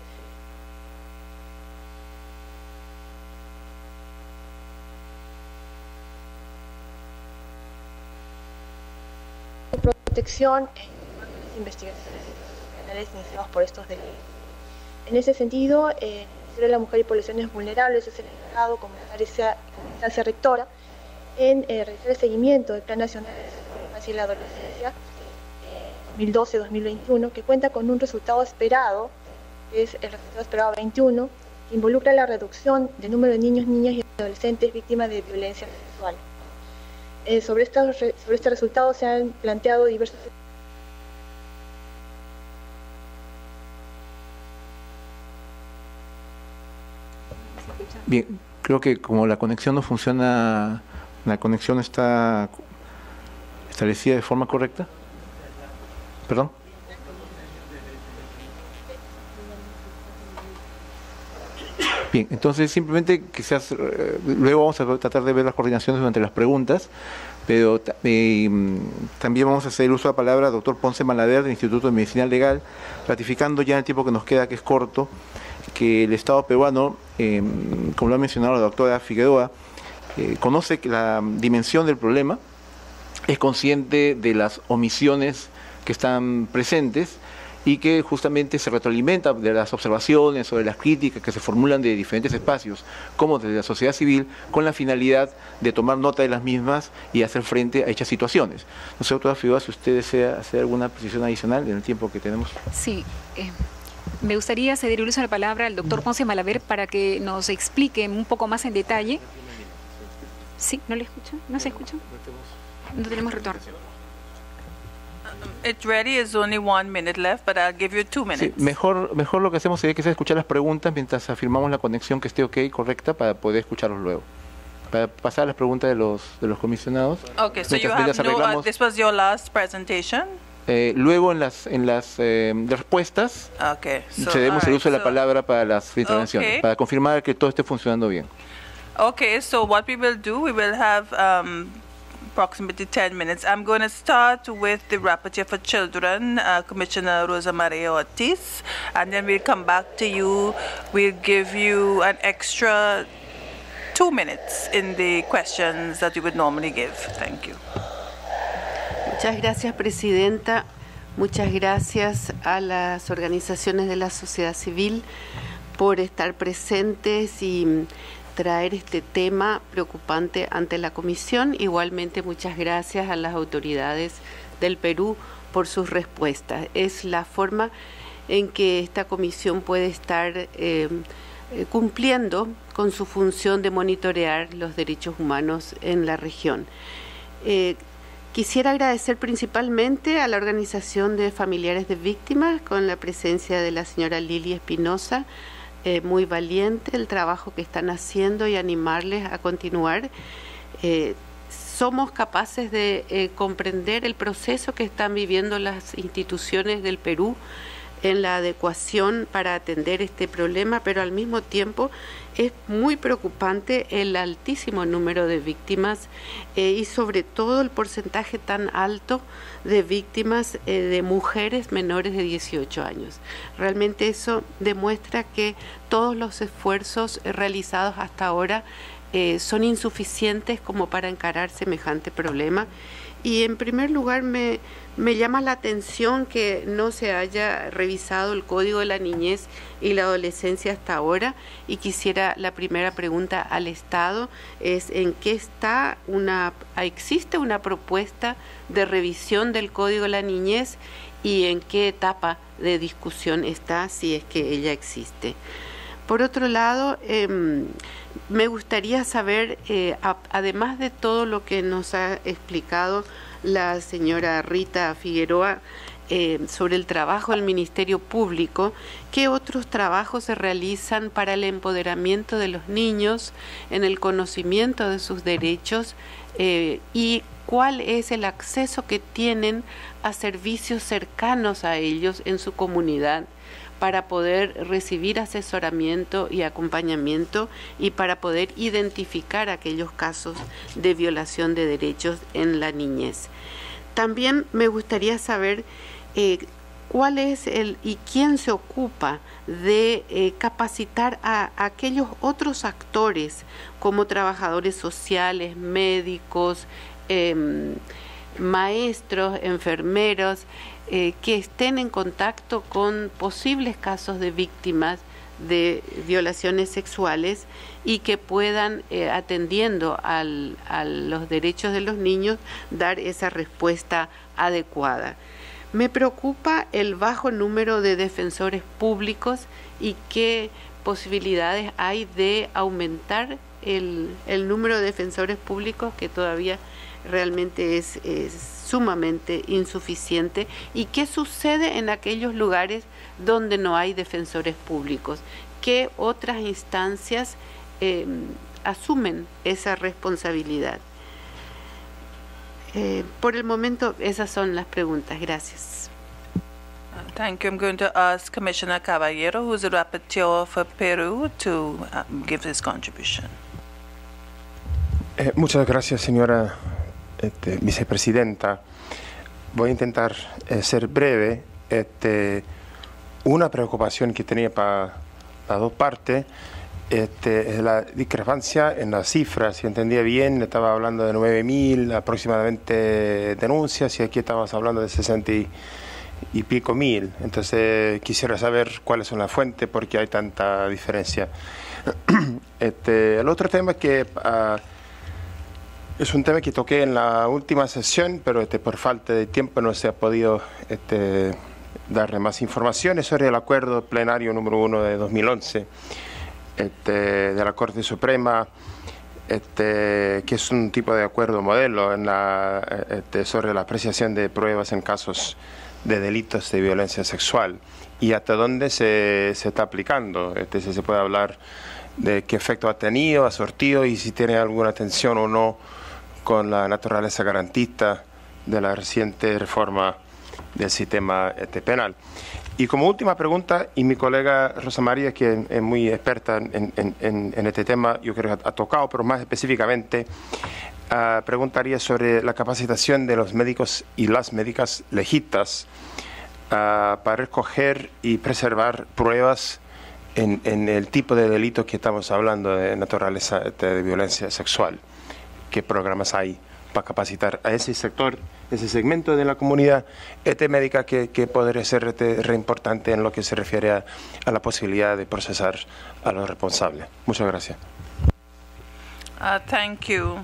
S6: Protección en las investigaciones penales iniciadas por estos delitos. En ese sentido, el Ministerio de la Mujer y Poblaciones Vulnerables es el encargado como instancia rectora en realizar el seguimiento del Plan Nacional de la Infancia y la Adolescencia 2012-2021, que cuenta con un resultado esperado, que es el resultado esperado 21, que involucra la reducción del número de niños, niñas y adolescentes víctimas de violencia sexual. Sobre este resultado se han planteado diversos...
S4: Bien, creo que como la conexión no funciona, la conexión está establecida de forma correcta. ¿Perdón? Bien, entonces simplemente quizás luego vamos a tratar de ver las coordinaciones durante las preguntas, pero también vamos a hacer el uso de la palabra al doctor Ponce Malaver del Instituto de Medicina Legal, ratificando ya en el tiempo que nos queda, que es corto, que el Estado peruano, como lo ha mencionado la doctora Figueroa, conoce que la dimensión del problema, es consciente de las omisiones que están presentes y que justamente se retroalimenta de las observaciones o de las críticas que se formulan de diferentes espacios, como desde la sociedad civil, con la finalidad de tomar nota de las mismas y hacer frente a dichas situaciones. No sé, doctora Figueroa, si usted desea hacer alguna precisión adicional en el tiempo que tenemos.
S5: Sí, me gustaría ceder el uso de la palabra al doctor Ponce Malaver para que nos explique un poco más en detalle. Sí, ¿no le escucho? ¿No se escucha? No tenemos retorno.
S1: It's ready, it's only 1 minute left, but I'll give you 2 minutes.
S4: Sí, mejor lo que hacemos sería que sea escuchar las preguntas mientras afirmamos la conexión que esté ok, correcta, para poder escucharlos luego. Para pasar a las preguntas de los comisionados.
S1: Okay, so you
S4: mientras
S1: have no,
S4: arreglamos,
S1: this was your last presentation?
S4: luego en las respuestas
S1: Okay, so,
S4: cedemos el uso de la
S1: so-
S4: palabra para las intervenciones,
S1: Okay.
S4: para confirmar que todo esté funcionando bien.
S1: Okay, so what we will do, we will have approximately 10 minutes. I'm going to start with the Rapporteur for Children, Commissioner Rosa Maria Ortiz, and then we'll come back to you. We'll give you an extra 2 minutes in the questions that you would normally give. Thank you.
S7: Muchas gracias, Presidenta. Muchas gracias a las organizaciones de la sociedad civil por estar presentes y traer este tema preocupante ante la Comisión. Igualmente, muchas gracias a las autoridades del Perú por sus respuestas. Es la forma en que esta Comisión puede estar cumpliendo con su función de monitorear los derechos humanos en la región. Quisiera agradecer principalmente a la Organización de Familiares de Víctimas, con la presencia de la señora Lili Espinosa, muy valiente el trabajo que están haciendo y animarles a continuar. Somos capaces de comprender el proceso que están viviendo las instituciones del Perú en la adecuación para atender este problema, pero al mismo tiempo es muy preocupante el altísimo número de víctimas y sobre todo el porcentaje tan alto de víctimas de mujeres menores de 18 años. Realmente eso demuestra que todos los esfuerzos realizados hasta ahora son insuficientes como para encarar semejante problema. Y en primer lugar me llama la atención que no se haya revisado el Código de la Niñez y la Adolescencia hasta ahora, y quisiera, la primera pregunta al Estado es ¿en qué está existe una propuesta de revisión del Código de la Niñez y en qué etapa de discusión está, si es que ella existe? Por otro lado, me gustaría saber, además de todo lo que nos ha explicado la señora Rita Figueroa sobre el trabajo del Ministerio Público, ¿qué otros trabajos se realizan para el empoderamiento de los niños en el conocimiento de sus derechos y cuál es el acceso que tienen a servicios cercanos a ellos en su comunidad, para poder recibir asesoramiento y acompañamiento y para poder identificar aquellos casos de violación de derechos en la niñez? También me gustaría saber cuál es y quién se ocupa de capacitar a aquellos otros actores como trabajadores sociales, médicos, maestros, enfermeros, que estén en contacto con posibles casos de víctimas de violaciones sexuales y que puedan, atendiendo a los derechos de los niños, dar esa respuesta adecuada. Me preocupa el bajo número de defensores públicos y qué posibilidades hay de aumentar el número de defensores públicos, que todavía realmente es sumamente insuficiente, y qué sucede en aquellos lugares donde no hay defensores públicos, qué otras instancias asumen esa responsabilidad. Por el momento esas son las preguntas. Gracias.
S1: Thank you. I'm going to ask Commissioner Caballero, who's the rapporteur for Peru, to give his contribution.
S8: Muchas gracias, señora vicepresidenta. Voy a intentar ser breve. Una preocupación que tenía para dos partes es la discrepancia en las cifras. Si entendía bien, estaba hablando de 9.000 aproximadamente denuncias, y aquí estábamos hablando de 60 y pico mil. Entonces quisiera saber cuáles son las fuentes, por qué hay tanta diferencia. El otro tema es que es un tema que toqué en la última sesión, pero por falta de tiempo no se ha podido darle más informaciones sobre el acuerdo plenario número 1 de 2011 de la Corte Suprema, que es un tipo de acuerdo modelo en sobre la apreciación de pruebas en casos de delitos de violencia sexual y hasta dónde se está aplicando. Si se puede hablar de qué efecto ha tenido, ha sortido y si tiene alguna tensión o no con la naturaleza garantista de la reciente reforma del sistema penal. Y como última pregunta, y mi colega Rosa María, que es muy experta en este tema, yo creo que ha tocado, pero más específicamente, preguntaría sobre la capacitación de los médicos y las médicas legistas para recoger y preservar pruebas en el tipo de delitos que estamos hablando de naturaleza de violencia sexual. ¿Qué programas hay para capacitar a ese sector, ese segmento de la comunidad médica que podría ser re importante en lo que se refiere a la posibilidad de procesar a los responsables? Muchas gracias.
S1: Thank you.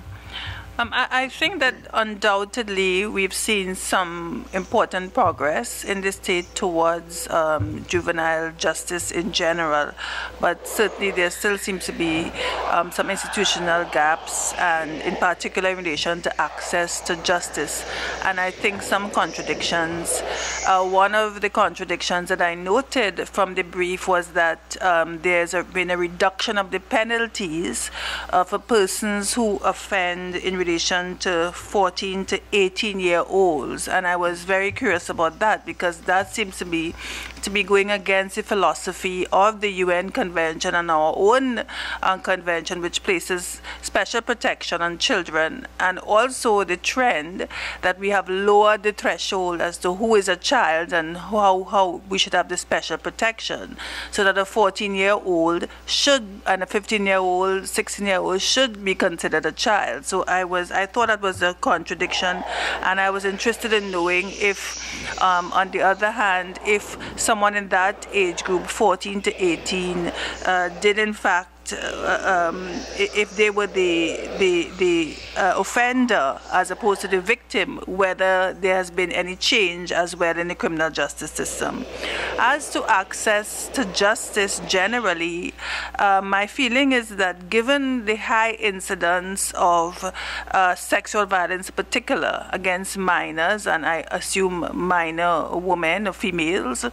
S1: I think that undoubtedly we've seen some important progress in the state towards juvenile justice in general, but certainly there still seems to be some institutional gaps, and in particular in relation to access to justice. And I think some contradictions. One of the contradictions that I noted from the brief was that there's been a reduction of the penalties for persons who offend in relation to 14 to 18-year-olds, and I was very curious about that because that seems to be going against the philosophy of the UN Convention and our own convention, which places special protection on children, and also the trend that we have lowered the threshold as to who is a child and how we should have the special protection, so that a 14-year-old should and a 15-year-old, 16-year-old should be considered a child. So I thought that was a contradiction, and I was interested in knowing if, on the other hand, if someone in that age group, 14 to 18, did in fact, if they were the offender as opposed to the victim, whether there has been any change as well in the criminal justice system. As to access to justice generally, my feeling is that given the high incidence of sexual violence, in particular against minors, and I assume minor women or females,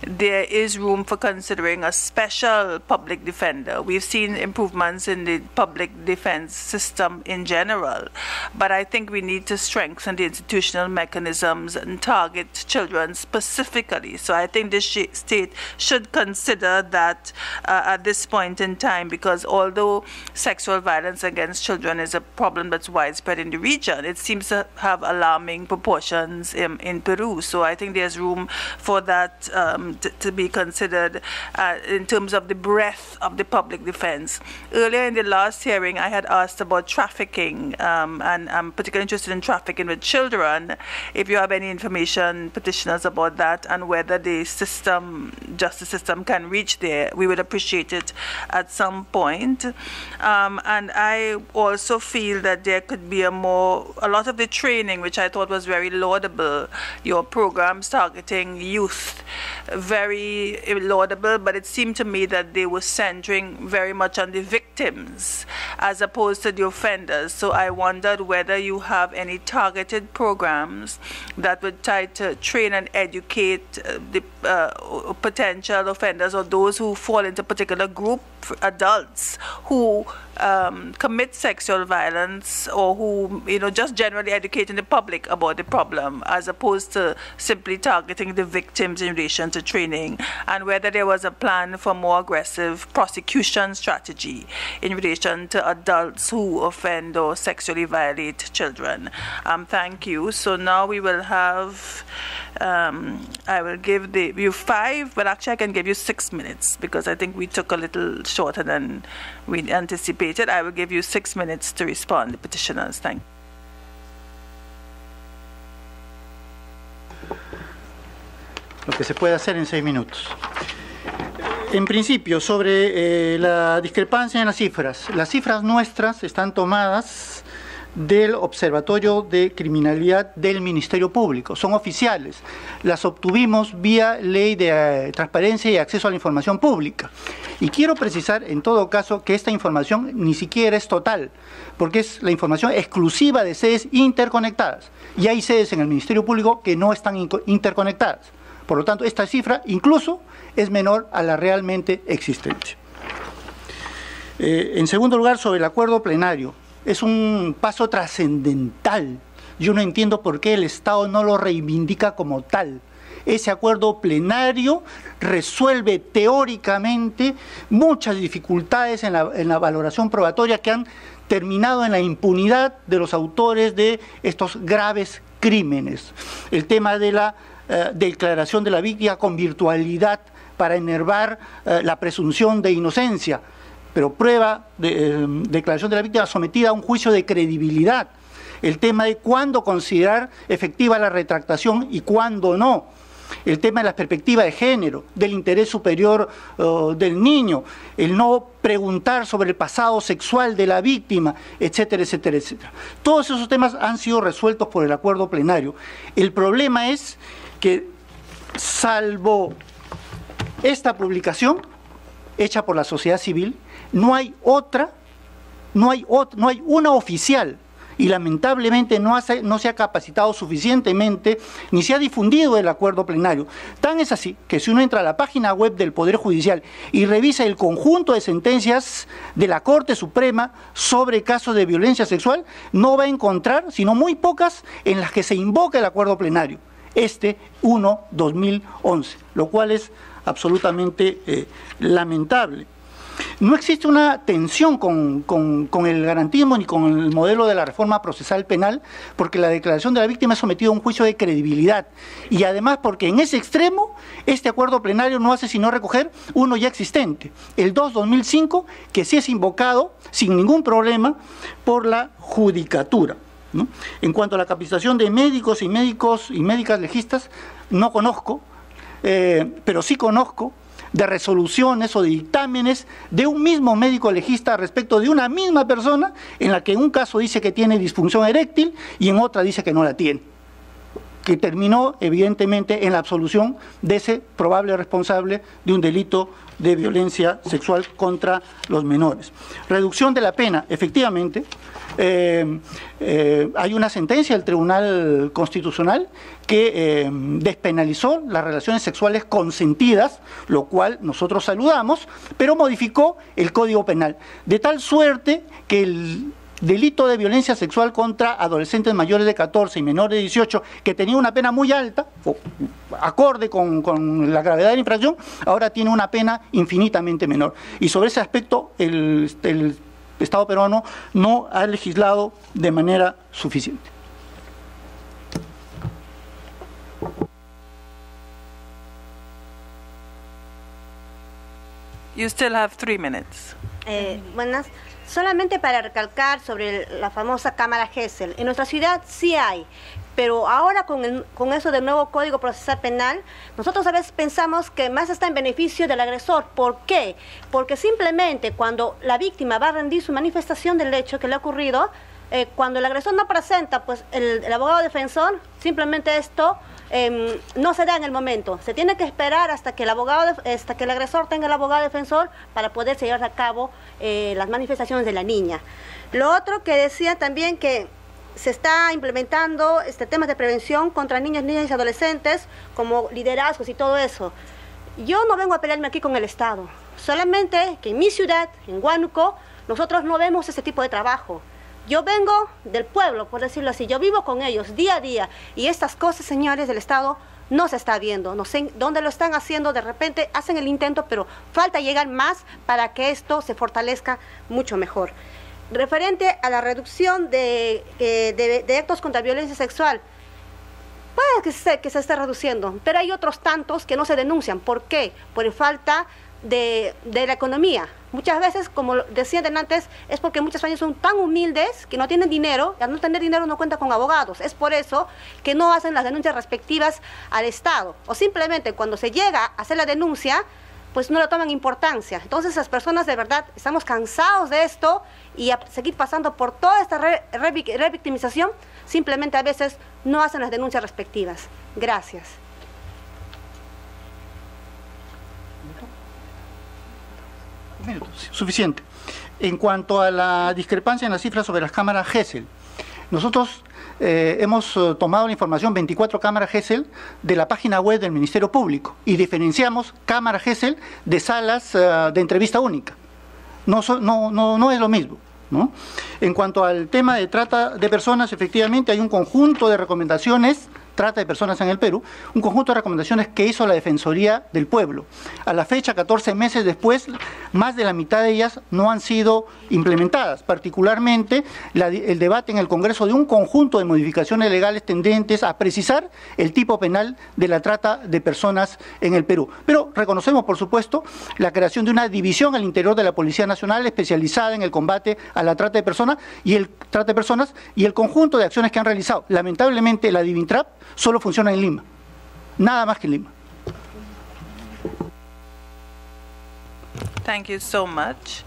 S1: there is room for considering a special public defender. We've seen improvements in the public defense system in general, but I think we need to strengthen the institutional mechanisms and target children specifically. So I think the state should consider that at this point in time, because although sexual violence against children is a problem that's widespread in the region, it seems to have alarming proportions in Peru. So I think there's room for that to be considered in terms of the breadth of the public defense. Earlier in the last hearing, I had asked about trafficking, and I'm particularly interested in trafficking with children. If you have any information, petitioners, about that, and whether the justice system can reach there, we would appreciate it at some point. And I also feel that there could be a lot of the training, which I thought was very laudable, your programs targeting youth, very laudable, but it seemed to me that they were centering very much on the victims as opposed to the offenders. So I wondered whether you have any targeted programs that would try to train and educate the potential offenders or those who fall into a particular group, adults who commit sexual violence, or who, just generally educating the public about the problem, as opposed to simply targeting the victims in relation to training, and whether there was a plan for more aggressive prosecution strategy in relation to adults who offend or sexually violate children. Thank you. So now we will have, I will give you 5, but actually I can give you 6 minutes because I think we took a little shorter than we anticipated. I will give you 6 minutes to respond, the petitioners. Thank you.
S2: lo que se puede hacer en 6 minutos. En principio, sobre la discrepancia en las cifras nuestras están tomadas del Observatorio de Criminalidad del Ministerio Público, son oficiales, las obtuvimos vía Ley de Transparencia y Acceso a la Información Pública. Y quiero precisar, en todo caso, que esta información ni siquiera es total, porque es la información exclusiva de sedes interconectadas, y hay sedes en el Ministerio Público que no están interconectadas. Por lo tanto, esta cifra incluso es menor a la realmente existente. En segundo lugar, sobre el acuerdo plenario. Es un paso trascendental. Yo no entiendo por qué el Estado no lo reivindica como tal. Ese acuerdo plenario resuelve teóricamente muchas dificultades en la valoración probatoria que han terminado en la impunidad de los autores de estos graves crímenes. El tema de la declaración de la víctima con virtualidad para enervar la presunción de inocencia, pero prueba de declaración de la víctima sometida a un juicio de credibilidad. El tema de cuándo considerar efectiva la retractación y cuándo no. El tema de la perspectiva de género, del interés superior del niño, el no preguntar sobre el pasado sexual de la víctima, etcétera, etcétera, etcétera. Todos esos temas han sido resueltos por el acuerdo plenario. El problema es que, salvo esta publicación hecha por la sociedad civil, no hay una oficial, y lamentablemente no se ha capacitado suficientemente ni se ha difundido el acuerdo plenario. Tan es así que si uno entra a la página web del Poder Judicial y revisa el conjunto de sentencias de la Corte Suprema sobre casos de violencia sexual, no va a encontrar sino muy pocas en las que se invoca el acuerdo plenario. 1/2011, lo cual es absolutamente lamentable. No existe una tensión con el garantismo ni con el modelo de la reforma procesal penal, porque la declaración de la víctima es sometida a un juicio de credibilidad, y además porque en ese extremo este acuerdo plenario no hace sino recoger uno ya existente, el 2/2005, que sí es invocado sin ningún problema por la judicatura, ¿no? En cuanto a la capacitación de médicos y médicas legistas, no conozco, pero sí conozco de resoluciones o de dictámenes de un mismo médico legista respecto de una misma persona, en la que en un caso dice que tiene disfunción eréctil y en otra dice que no la tiene, que terminó evidentemente en la absolución de ese probable responsable de un delito de violencia sexual contra los menores. Reducción de la pena, efectivamente. Hay una sentencia del Tribunal Constitucional que despenalizó las relaciones sexuales consentidas, lo cual nosotros saludamos, pero modificó el Código Penal, de tal suerte que el delito de violencia sexual contra adolescentes mayores de 14 y menores de 18, que tenía una pena muy alta, acorde con la gravedad de la infracción, ahora tiene una pena infinitamente menor. Y sobre ese aspecto el Estado peruano no ha legislado de manera suficiente.
S1: You still have 3 minutes.
S3: Buenas. Solamente para recalcar sobre la famosa cámara Gesell. En nuestra ciudad sí hay, pero ahora con eso del nuevo Código Procesal Penal, nosotros a veces pensamos que más está en beneficio del agresor. ¿Por qué? Porque simplemente cuando la víctima va a rendir su manifestación del hecho que le ha ocurrido, cuando el agresor no presenta, pues el abogado defensor, simplemente esto no se da en el momento. Se tiene que esperar hasta que el agresor tenga el abogado defensor para poder llevar a cabo las manifestaciones de la niña. Lo otro que decía también que se está implementando temas de prevención contra niños, niñas y adolescentes, como liderazgos y todo eso. Yo no vengo a pelearme aquí con el Estado, solamente que en mi ciudad, en Huánuco, nosotros no vemos ese tipo de trabajo. Yo vengo del pueblo, por decirlo así, yo vivo con ellos día a día, y estas cosas, señores del Estado, no se está viendo. No sé dónde lo están haciendo, de repente hacen el intento, pero falta llegar más para que esto se fortalezca mucho mejor. Referente a la reducción de actos contra violencia sexual, puede que se esté reduciendo, pero hay otros tantos que no se denuncian. ¿Por qué? Por falta de la economía. Muchas veces, como decían antes, es porque muchas familias son tan humildes que no tienen dinero, y al no tener dinero no cuentan con abogados. Es por eso que no hacen las denuncias respectivas al Estado, o simplemente cuando se llega a hacer la denuncia, pues no le toman importancia. Entonces las personas de verdad estamos cansados de esto y a seguir pasando por toda esta revictimización, simplemente a veces no hacen las denuncias respectivas. Gracias.
S2: Suficiente. En cuanto a la discrepancia en las cifras sobre las cámaras Gesell, nosotros hemos tomado la información 24 cámaras Gesell de la página web del Ministerio Público y diferenciamos cámaras Gesell de salas de entrevista única. No es lo mismo, ¿no? En cuanto al tema de trata de personas, efectivamente hay un conjunto de recomendaciones, trata de personas en el Perú, un conjunto de recomendaciones que hizo la Defensoría del Pueblo. A la fecha, 14 meses después, más de la mitad de ellas no han sido implementadas, particularmente el debate en el Congreso de un conjunto de modificaciones legales tendentes a precisar el tipo penal de la trata de personas en el Perú. Pero reconocemos, por supuesto, la creación de una división al interior de la Policía Nacional especializada en el combate a la trata de personas y el conjunto de acciones que han realizado. Lamentablemente, la Divintrap solo funciona en Lima, nada más que en Lima.
S1: Thank you so much.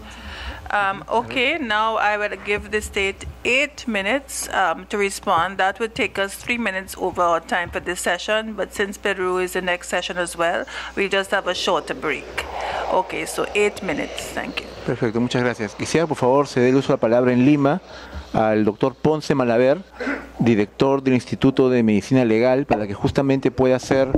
S1: Okay, now I will give the state 8 minutes to respond. That would take us 3 minutes over our time for this session, but since Peru is the next session as well, we'll just have a shorter break. Okay, so 8 minutes. Thank you.
S4: Perfecto, muchas gracias. Quisiera, por favor, ceder el uso de la palabra en Lima al doctor Ponce Malaver, director del Instituto de Medicina Legal, para que justamente pueda hacer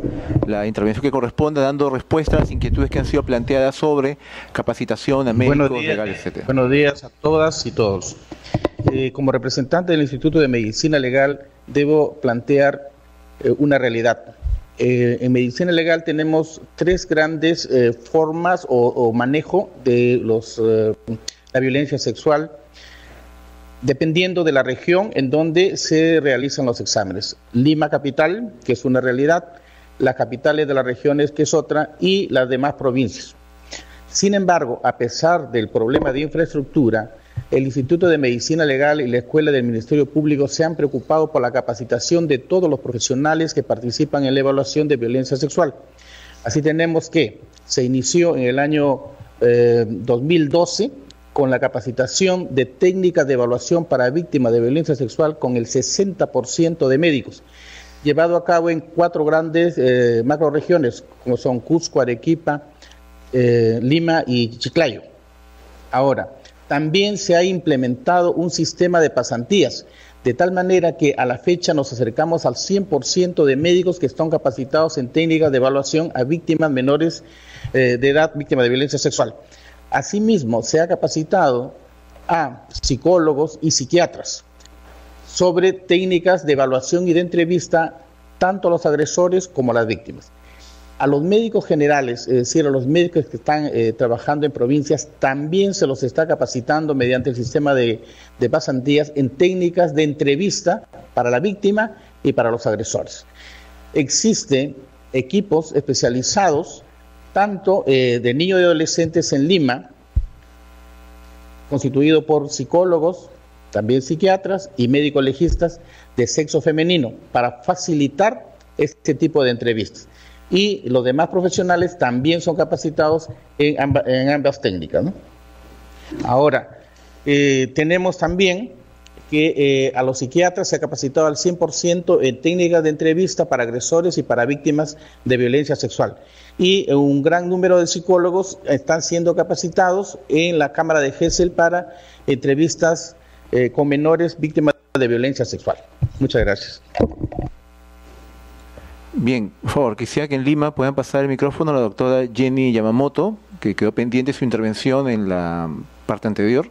S4: la intervención que corresponda, dando respuesta a las inquietudes que han sido planteadas sobre capacitación a médicos legales, etc.
S9: Buenos días a todas y todos. Como representante del Instituto de Medicina Legal, debo plantear una realidad. En medicina legal tenemos 3 grandes formas o manejo de la violencia sexual, dependiendo de la región en donde se realizan los exámenes. Lima capital, que es una realidad, las capitales de las regiones, que es otra, y las demás provincias. Sin embargo, a pesar del problema de infraestructura, el Instituto de Medicina Legal y la Escuela del Ministerio Público se han preocupado por la capacitación de todos los profesionales que participan en la evaluación de violencia sexual. Así tenemos que se inició en el año 2012 con la capacitación de técnicas de evaluación para víctimas de violencia sexual con el 60% de médicos, llevado a cabo en 4 grandes macroregiones, como son Cusco, Arequipa, Lima y Chiclayo. Ahora, también se ha implementado un sistema de pasantías, de tal manera que a la fecha nos acercamos al 100% de médicos que están capacitados en técnicas de evaluación a víctimas menores de edad, víctimas de violencia sexual. Asimismo, se ha capacitado a psicólogos y psiquiatras sobre técnicas de evaluación y de entrevista tanto a los agresores como a las víctimas. A los médicos generales, es decir, a los médicos que están trabajando en provincias, también se los está capacitando mediante el sistema de pasantías en técnicas de entrevista para la víctima y para los agresores. Existen equipos especializados tanto de niños y adolescentes en Lima, constituido por psicólogos, también psiquiatras y médicos legistas de sexo femenino, para facilitar este tipo de entrevistas. Y los demás profesionales también son capacitados en ambas técnicas, ¿no? Ahora, tenemos también que a los psiquiatras se ha capacitado al 100% en técnicas de entrevista para agresores y para víctimas de violencia sexual. Y un gran número de psicólogos están siendo capacitados en la Cámara de Gesell para entrevistas con menores víctimas de violencia sexual. Muchas gracias.
S4: Bien, por favor, quisiera que en Lima puedan pasar el micrófono a la doctora Jenny Yamamoto, que quedó pendiente su intervención en la parte anterior.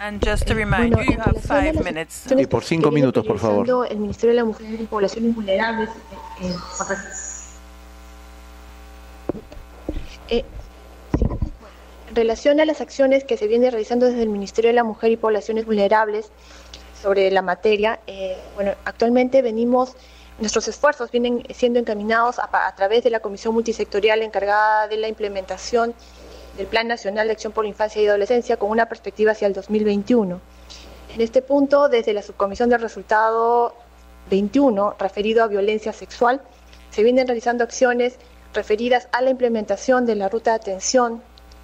S1: And just to remind you, you have 5 minutes.
S4: Y por 5 minutos, por favor.
S6: El Ministerio de la Mujer y Poblaciones Vulnerables. En relación a las acciones que se vienen realizando desde el Ministerio de la Mujer y Poblaciones Vulnerables sobre la materia, bueno, actualmente venimos Nuestros esfuerzos vienen siendo encaminados a través de la Comisión Multisectorial encargada de la implementación del Plan Nacional de Acción por la Infancia y Adolescencia con una perspectiva hacia el 2021. En este punto, desde la Subcomisión del Resultado 21, referido a violencia sexual, se vienen realizando acciones referidas a la implementación de la ruta de atención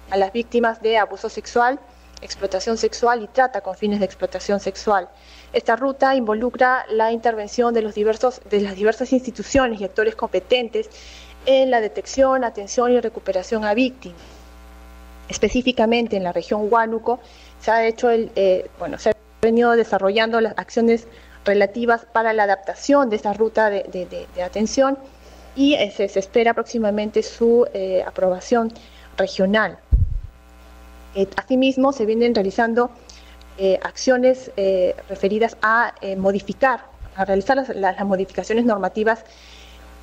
S6: a las víctimas de abuso sexual, explotación sexual y trata con fines de explotación sexual. Esta ruta involucra la intervención de las diversas instituciones y actores competentes en la detección, atención y recuperación a víctimas. Específicamente en la región Huánuco se ha venido desarrollando las acciones relativas para la adaptación de esta ruta de atención y se espera próximamente su aprobación regional. Asimismo, se vienen realizando acciones referidas a realizar las modificaciones normativas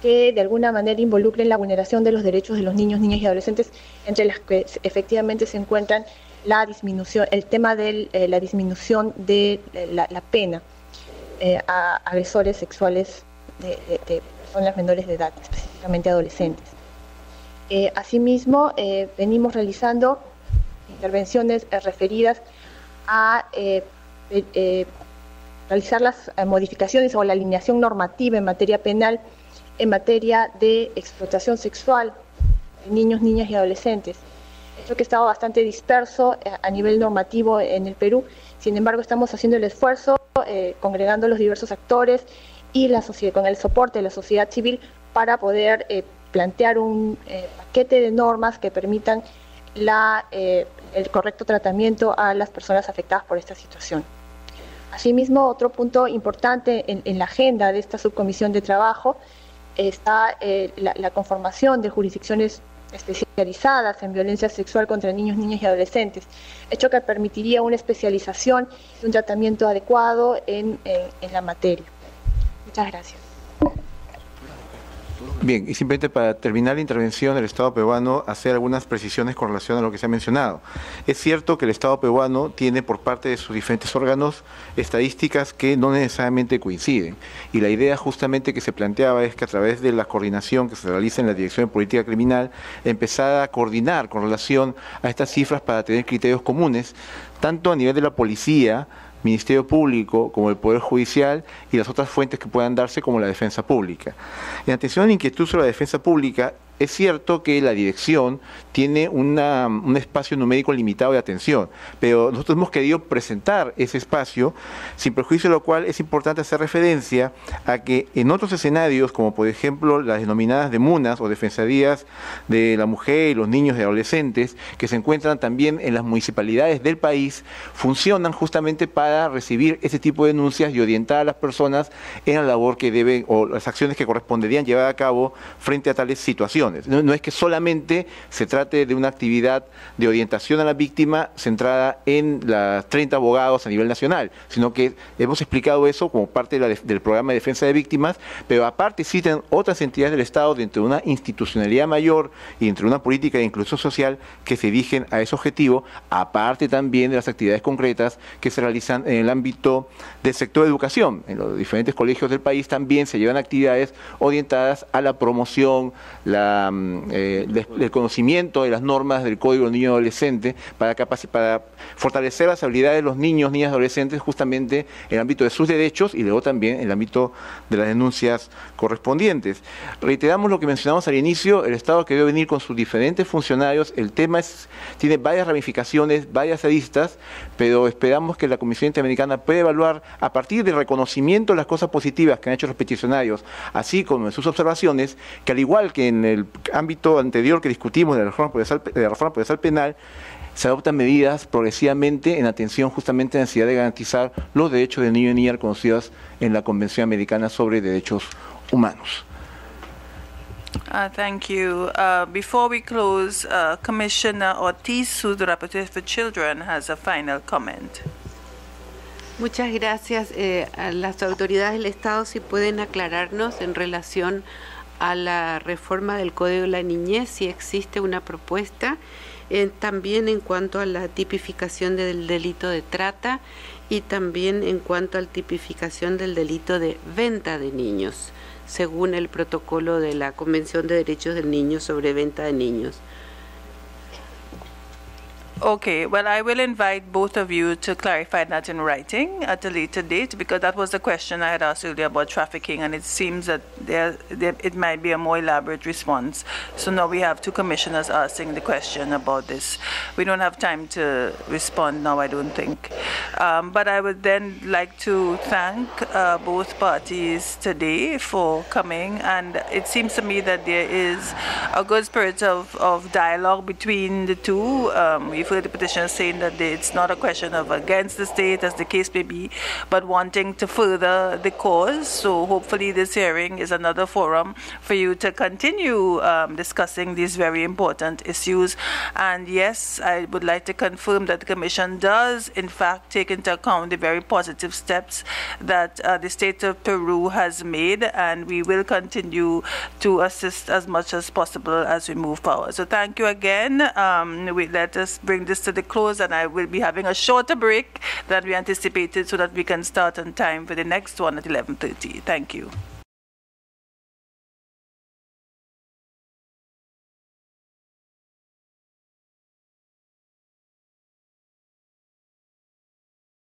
S6: que de alguna manera involucren la vulneración de los derechos de los niños, niñas y adolescentes, entre las que efectivamente se encuentran el tema de la disminución de la pena a agresores sexuales de personas menores de edad, específicamente adolescentes. Asimismo, venimos realizando intervenciones referidas a realizar las modificaciones o la alineación normativa en materia penal en materia de explotación sexual de niños, niñas y adolescentes. Creo que estaba bastante disperso a nivel normativo en el Perú, sin embargo estamos haciendo el esfuerzo, congregando los diversos actores y con el soporte de la sociedad civil para poder plantear un paquete de normas que permitan el correcto tratamiento a las personas afectadas por esta situación. Asimismo, otro punto importante en la agenda de esta subcomisión de trabajo está la conformación de jurisdicciones especializadas en violencia sexual contra niños, niñas y adolescentes, hecho que permitiría una especialización y un tratamiento adecuado en la materia. Muchas gracias.
S4: Bien, y simplemente para terminar la intervención del Estado peruano, hacer algunas precisiones con relación a lo que se ha mencionado. Es cierto que el Estado peruano tiene por parte de sus diferentes órganos estadísticas que no necesariamente coinciden. Y la idea justamente que se planteaba es que a través de la coordinación que se realiza en la Dirección de Política Criminal, empezar a coordinar con relación a estas cifras para tener criterios comunes, tanto a nivel de la policía, Ministerio Público, como el Poder Judicial y las otras fuentes que puedan darse como la defensa pública. En atención a la inquietud sobre la defensa pública, es cierto que la dirección tiene un espacio numérico limitado de atención, pero nosotros hemos querido presentar ese espacio, sin perjuicio de lo cual es importante hacer referencia a que en otros escenarios, como por ejemplo las denominadas DEMUNAS o Defensorías de la Mujer y los Niños y Adolescentes, que se encuentran también en las municipalidades del país, funcionan justamente para recibir ese tipo de denuncias y orientar a las personas en la labor que deben o las acciones que corresponderían llevar a cabo frente a tales situaciones. No es que solamente se trate de una actividad de orientación a la víctima centrada en las 30 abogados a nivel nacional, sino que hemos explicado eso como parte del programa de defensa de víctimas, pero aparte existen otras entidades del Estado dentro de una institucionalidad mayor y dentro de una política de inclusión social que se dirigen a ese objetivo, aparte también de las actividades concretas que se realizan en el ámbito del sector de educación. En los diferentes colegios del país también se llevan actividades orientadas a la promoción, el conocimiento de las normas del Código del Niño y Adolescente para fortalecer las habilidades de los niños, niñas y adolescentes justamente en el ámbito de sus derechos y luego también en el ámbito de las denuncias correspondientes. Reiteramos lo que mencionamos al inicio, el Estado que debe venir con sus diferentes funcionarios, el tema tiene varias ramificaciones, varias aristas, pero esperamos que la Comisión Interamericana pueda evaluar a partir del reconocimiento de las cosas positivas que han hecho los peticionarios, así como de sus observaciones, que al igual que en el ámbito anterior que discutimos de la reforma procesal penal, se adoptan medidas progresivamente en atención justamente a la necesidad de garantizar los derechos del niño y niña reconocidos en la Convención Americana sobre Derechos Humanos.
S1: Thank you. Before we close, Commissioner Ortiz, who's the Rapporteur for Children, has a final comment.
S7: Muchas gracias. A las autoridades del Estado, si pueden aclararnos en relación a la reforma del Código de la Niñez, si existe una propuesta, también en cuanto a la tipificación del delito de trata y también en cuanto a la tipificación del delito de venta de niños, según el protocolo de la Convención de Derechos del Niño sobre venta de niños.
S1: Okay, well, I will invite both of you to clarify that in writing at a later date, because that was the question I had asked earlier about trafficking, and it seems that it might be a more elaborate response. So now we have two commissioners asking the question about this. We don't have time to respond now, I don't think. But I would then like to thank both parties today for coming, and it seems to me that there is a good spirit of dialogue between the two. We've heard the petitioner saying that it's not a question of against the state, as the case may be, but wanting to further the cause. So hopefully this hearing is another forum for you to continue discussing these very important issues. And yes, I would like to confirm that the Commission does in fact take into account the very positive steps that the state of Peru has made, and we will continue to assist as much as possible as we move forward. So thank you again. Let us bring this to the close, and I will be having a shorter break than we anticipated so that we can start on time for the next one at 11:30. Thank you.